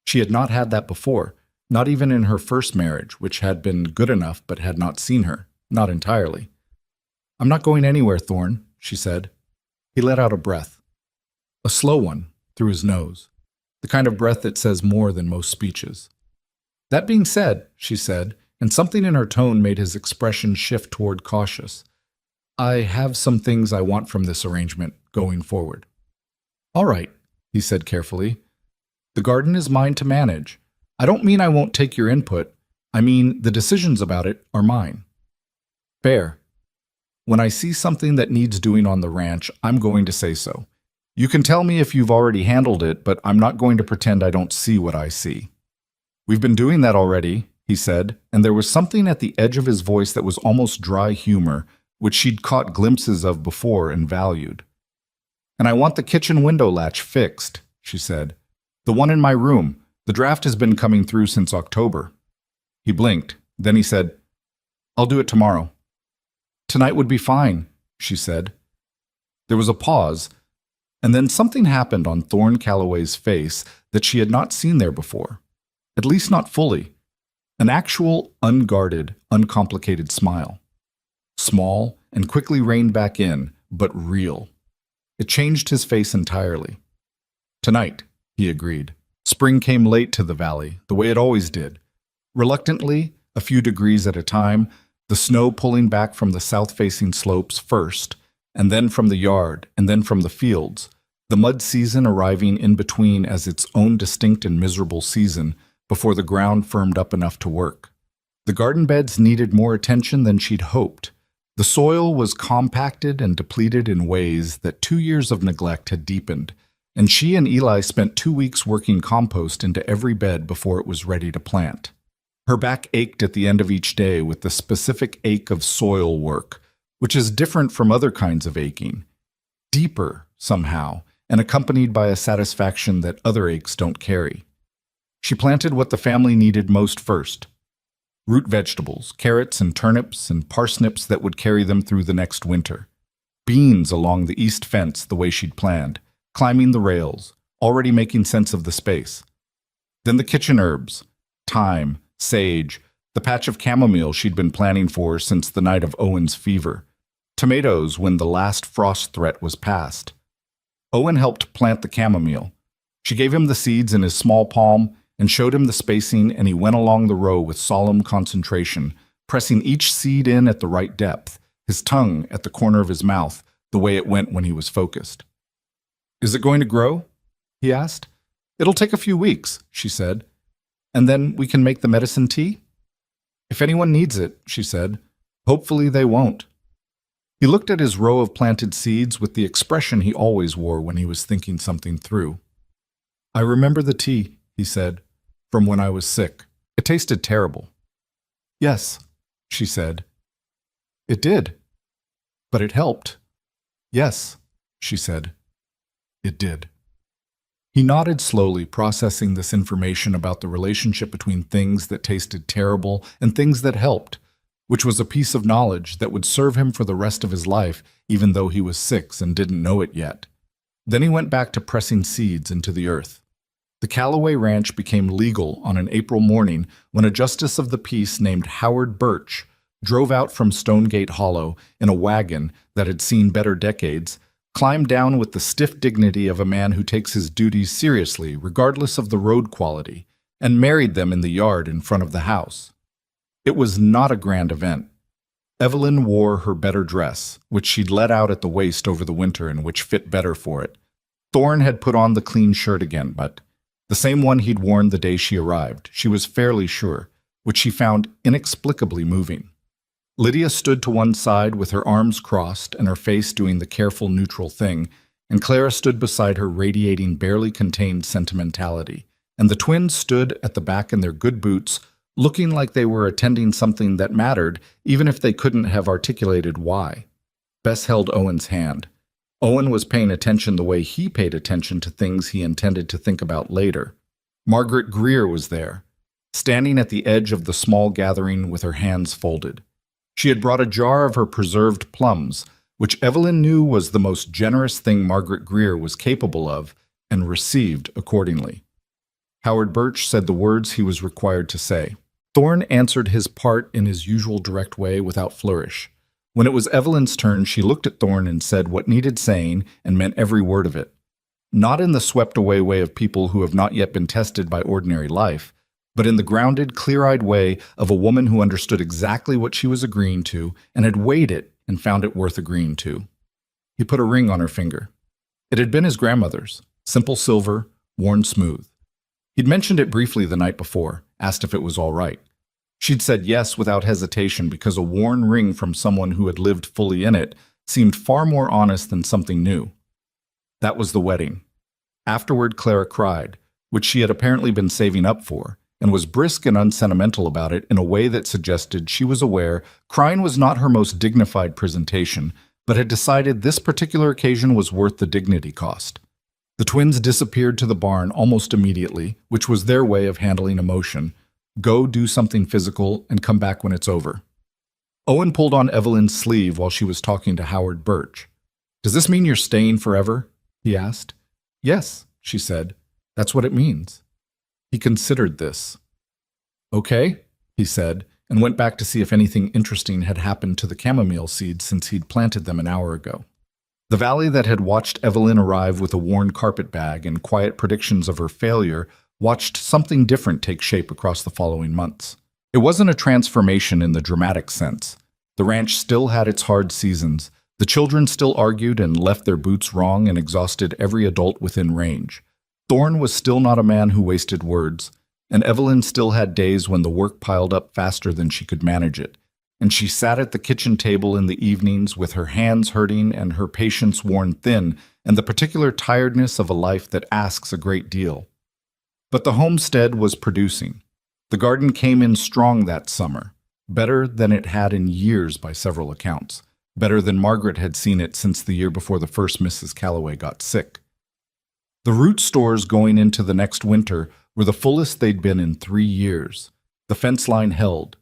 She had not had that before, not even in her first marriage, which had been good enough but had not seen her, not entirely. "I'm not going anywhere, Thorne," she said. He let out a breath. A slow one, through his nose. The kind of breath that says more than most speeches. "That being said," she said, and something in her tone made his expression shift toward cautious. "I have some things I want from this arrangement going forward." "All right," he said carefully. "The garden is mine to manage. I don't mean I won't take your input. I mean the decisions about it are mine. Fair. When I see something that needs doing on the ranch, I'm going to say so. You can tell me if you've already handled it, but I'm not going to pretend I don't see what I see." "We've been doing that already," he said, and there was something at the edge of his voice that was almost dry humor, which she'd caught glimpses of before and valued. "And I want the kitchen window latch fixed," she said. "The one in my room. The draft has been coming through since October." He blinked. Then he said, "I'll do it tomorrow." "Tonight would be fine," she said. There was a pause, and then something happened on Thorne Calloway's face that she had not seen there before, at least not fully. An actual, unguarded, uncomplicated smile. Small and quickly reined back in, but real. It changed his face entirely. "Tonight," he agreed. Spring came late to the valley, the way it always did. Reluctantly, a few degrees at a time, the snow pulling back from the south-facing slopes first, and then from the yard, and then from the fields, the mud season arriving in between as its own distinct and miserable season before the ground firmed up enough to work. The garden beds needed more attention than she'd hoped. The soil was compacted and depleted in ways that 2 years of neglect had deepened, and she and Eli spent 2 weeks working compost into every bed before it was ready to plant. Her back ached at the end of each day with the specific ache of soil work, which is different from other kinds of aching. Deeper, somehow, and accompanied by a satisfaction that other aches don't carry. She planted what the family needed most first. Root vegetables, carrots and turnips and parsnips that would carry them through the next winter. Beans along the east fence the way she'd planned, climbing the rails, already making sense of the space. Then the kitchen herbs, thyme, sage, the patch of chamomile she'd been planning for since the night of Owen's fever. Tomatoes when the last frost threat was past. Owen helped plant the chamomile. She gave him the seeds in his small palm and showed him the spacing, and he went along the row with solemn concentration, pressing each seed in at the right depth, his tongue at the corner of his mouth, the way it went when he was focused. "Is it going to grow?" he asked. "It'll take a few weeks," she said. "And then we can make the medicine tea?" "If anyone needs it," she said. "Hopefully they won't." He looked at his row of planted seeds with the expression he always wore when he was thinking something through. "I remember the tea," he said, "from when I was sick. It tasted terrible." "Yes," she said. "It did. But it helped." "Yes," she said. "It did." He nodded slowly, processing this information about the relationship between things that tasted terrible and things that helped, which was a piece of knowledge that would serve him for the rest of his life, even though he was 6 and didn't know it yet. Then he went back to pressing seeds into the earth. The Calloway Ranch became legal on an April morning when a justice of the peace named Howard Birch drove out from Stonegate Hollow in a wagon that had seen better decades, climbed down with the stiff dignity of a man who takes his duties seriously regardless of the road quality, and married them in the yard in front of the house. It was not a grand event. Evelyn wore her better dress, which she'd let out at the waist over the winter and which fit better for it. Thorne had put on the clean shirt again, but the same one he'd worn the day she arrived, she was fairly sure, which she found inexplicably moving. Lydia stood to one side with her arms crossed and her face doing the careful neutral thing, and Clara stood beside her radiating barely contained sentimentality, and the twins stood at the back in their good boots, looking like they were attending something that mattered, even if they couldn't have articulated why. Bess held Owen's hand. Owen was paying attention the way he paid attention to things he intended to think about later. Margaret Greer was there, standing at the edge of the small gathering with her hands folded. She had brought a jar of her preserved plums, which Evelyn knew was the most generous thing Margaret Greer was capable of, and received accordingly. Howard Birch said the words he was required to say. Thorne answered his part in his usual direct way without flourish. When it was Evelyn's turn, she looked at Thorne and said what needed saying and meant every word of it. Not in the swept-away way of people who have not yet been tested by ordinary life, but in the grounded, clear-eyed way of a woman who understood exactly what she was agreeing to and had weighed it and found it worth agreeing to. He put a ring on her finger. It had been his grandmother's, simple silver, worn smooth. He'd mentioned it briefly the night before, asked if it was all right. She'd said yes without hesitation because a worn ring from someone who had lived fully in it seemed far more honest than something new. That was the wedding. Afterward, Clara cried, which she had apparently been saving up for, and was brisk and unsentimental about it in a way that suggested she was aware crying was not her most dignified presentation, but had decided this particular occasion was worth the dignity cost. The twins disappeared to the barn almost immediately, which was their way of handling emotion. Go do something physical and come back when it's over. Owen pulled on Evelyn's sleeve while she was talking to Howard Birch. "Does this mean you're staying forever?" he asked. "Yes," she said. "That's what it means." He considered this. "Okay," he said, and went back to see if anything interesting had happened to the chamomile seeds since he'd planted them an hour ago. The valley that had watched Evelyn arrive with a worn carpet bag and quiet predictions of her failure watched something different take shape across the following months. It wasn't a transformation in the dramatic sense. The ranch still had its hard seasons. The children still argued and left their boots wrong and exhausted every adult within range. Thorne was still not a man who wasted words, and Evelyn still had days when the work piled up faster than she could manage it, and she sat at the kitchen table in the evenings with her hands hurting and her patience worn thin and the particular tiredness of a life that asks a great deal. But the homestead was producing. The garden came in strong that summer, better than it had in years by several accounts, better than Margaret had seen it since the year before the first Mrs. Calloway got sick. The root stores going into the next winter were the fullest they'd been in 3 years. The fence line held.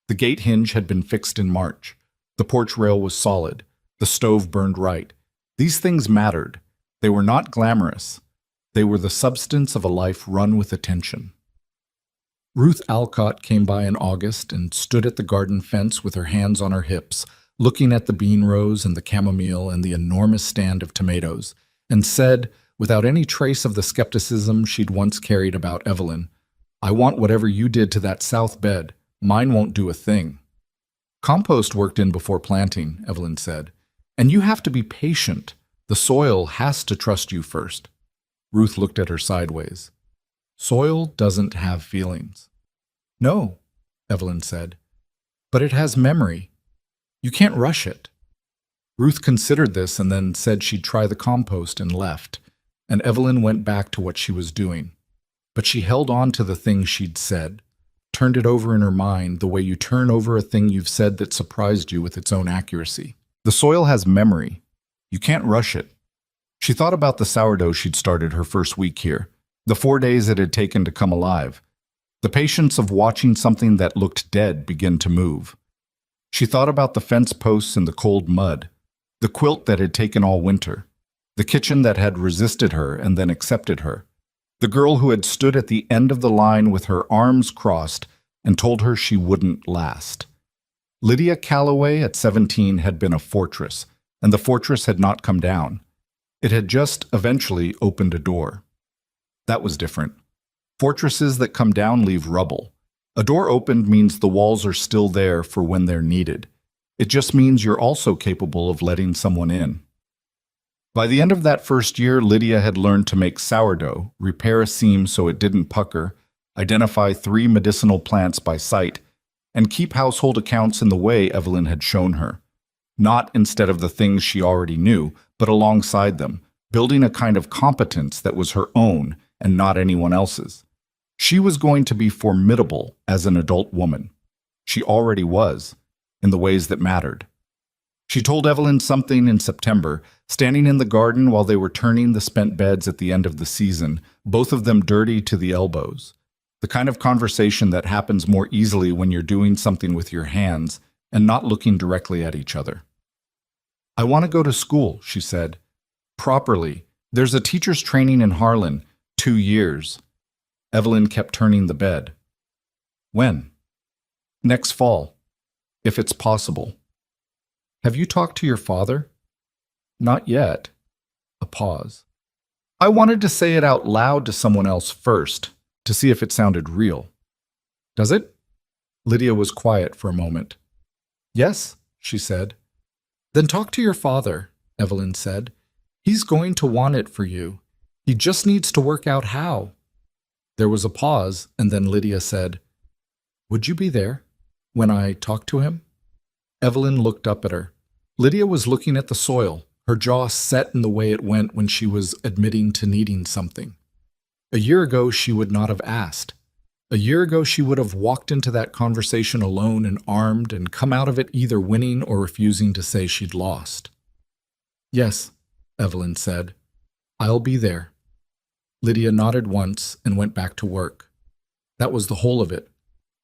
The gate hinge had been fixed in March. The porch rail was solid. The stove burned right. These things mattered. They were not glamorous. They were the substance of a life run with attention. Ruth Alcott came by in August and stood at the garden fence with her hands on her hips, looking at the bean rows and the chamomile and the enormous stand of tomatoes, and said, without any trace of the skepticism she'd once carried about Evelyn, "I want whatever you did to that south bed. Mine won't do a thing." "Compost worked in before planting," Evelyn said, "and you have to be patient. The soil has to trust you first." Ruth looked at her sideways. "Soil doesn't have feelings." "No," Evelyn said, "but it has memory. You can't rush it." Ruth considered this and then said she'd try the compost and left, and Evelyn went back to what she was doing. But she held on to the thing she'd said, turned it over in her mind the way you turn over a thing you've said that surprised you with its own accuracy. The soil has memory. You can't rush it. She thought about the sourdough she'd started her first week here, the 4 days it had taken to come alive, the patience of watching something that looked dead begin to move. She thought about the fence posts in the cold mud, the quilt that had taken all winter, the kitchen that had resisted her and then accepted her, the girl who had stood at the end of the line with her arms crossed and told her she wouldn't last. Lydia Calloway at 17 had been a fortress, and the fortress had not come down. It had just eventually opened a door. That was different. Fortresses that come down leave rubble. A door opened means the walls are still there for when they're needed. It just means you're also capable of letting someone in. By the end of that first year, Lydia had learned to make sourdough, repair a seam so it didn't pucker, identify 3 medicinal plants by sight, and keep household accounts in the way Evelyn had shown her. Not instead of the things she already knew, but alongside them, building a kind of competence that was her own and not anyone else's. She was going to be formidable as an adult woman. She already was, in the ways that mattered. She told Evelyn something in September, standing in the garden while they were turning the spent beds at the end of the season, both of them dirty to the elbows. The kind of conversation that happens more easily when you're doing something with your hands and not looking directly at each other. "I want to go to school," she said. "Properly. There's a teacher's training in Harlan, 2 years. Evelyn kept turning the bed. "When?" "Next fall, if it's possible." "Have you talked to your father?" "Not yet." A pause. "I wanted to say it out loud to someone else first, to see if it sounded real." "Does it?" Lydia was quiet for a moment. "Yes," she said. "Then talk to your father," Evelyn said. "He's going to want it for you. He just needs to work out how." There was a pause, and then Lydia said, "Would you be there when I talk to him?" Evelyn looked up at her. Lydia was looking at the soil, her jaw set in the way it went when she was admitting to needing something. A year ago, she would not have asked. A year ago, she would have walked into that conversation alone and armed and come out of it either winning or refusing to say she'd lost. "Yes," Evelyn said. "I'll be there." Lydia nodded once and went back to work. That was the whole of it,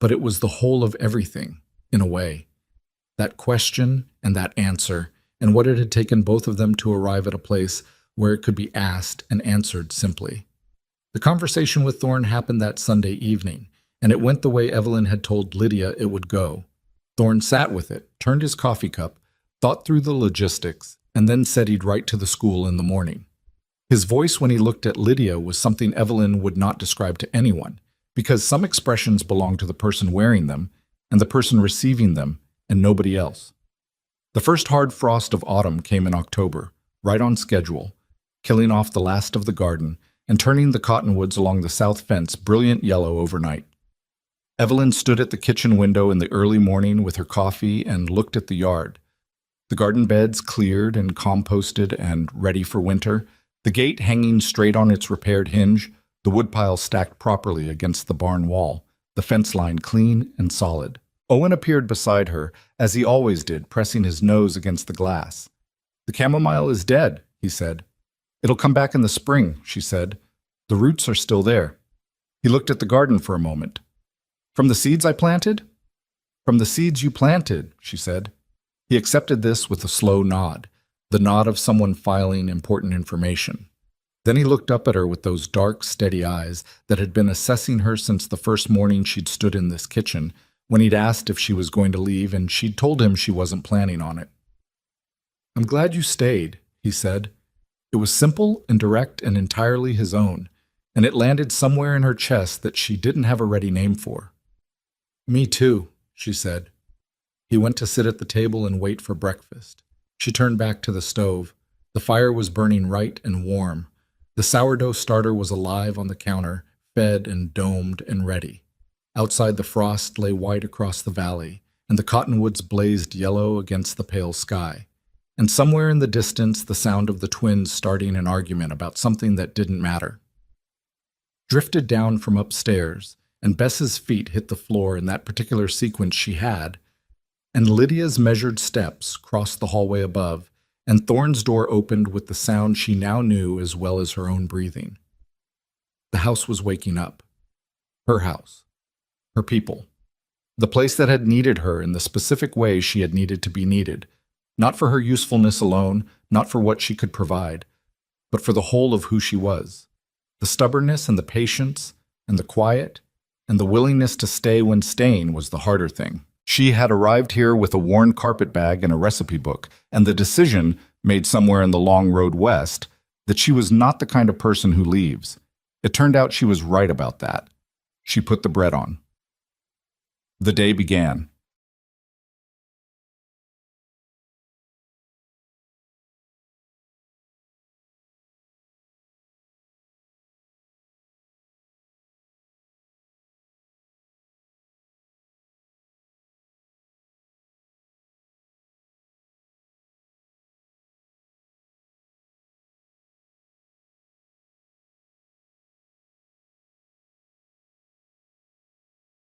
but it was the whole of everything, in a way. That question and that answer, and what it had taken both of them to arrive at a place where it could be asked and answered simply. The conversation with Thorne happened that Sunday evening, and it went the way Evelyn had told Lydia it would go. Thorne sat with it, turned his coffee cup, thought through the logistics, and then said he'd write to the school in the morning. His voice when he looked at Lydia was something Evelyn would not describe to anyone, because some expressions belong to the person wearing them and the person receiving them and nobody else. The first hard frost of autumn came in October, right on schedule, killing off the last of the garden and turning the cottonwoods along the south fence brilliant yellow overnight. Evelyn stood at the kitchen window in the early morning with her coffee and looked at the yard. The garden beds cleared and composted and ready for winter, the gate hanging straight on its repaired hinge, the woodpile stacked properly against the barn wall, the fence line clean and solid. Owen appeared beside her, as he always did, pressing his nose against the glass. "The chamomile is dead," he said. "It'll come back in the spring," she said. "The roots are still there." He looked at the garden for a moment. "From the seeds I planted?" "From the seeds you planted," she said. He accepted this with a slow nod, the nod of someone filing important information. Then he looked up at her with those dark, steady eyes that had been assessing her since the first morning she'd stood in this kitchen, when he'd asked if she was going to leave and she'd told him she wasn't planning on it. "I'm glad you stayed," he said. It was simple and direct and entirely his own, and it landed somewhere in her chest that she didn't have a ready name for. "Me too," she said. He went to sit at the table and wait for breakfast. She turned back to the stove. The fire was burning right and warm. The sourdough starter was alive on the counter, fed and domed and ready. Outside, the frost lay white across the valley, and the cottonwoods blazed yellow against the pale sky. And somewhere in the distance, the sound of the twins starting an argument about something that didn't matter. Drifted down from upstairs, and Bess's feet hit the floor in that particular sequence she had, and Lydia's measured steps crossed the hallway above, and Thorne's door opened with the sound she now knew as well as her own breathing. The house was waking up. Her house. Her people. The place that had needed her in the specific way she had needed to be needed, not for her usefulness alone, not for what she could provide, but for the whole of who she was. The stubbornness and the patience and the quiet and the willingness to stay when staying was the harder thing. She had arrived here with a worn carpet bag and a recipe book, and the decision, made somewhere in the long road west, that she was not the kind of person who leaves. It turned out she was right about that. She put the bread on. The day began.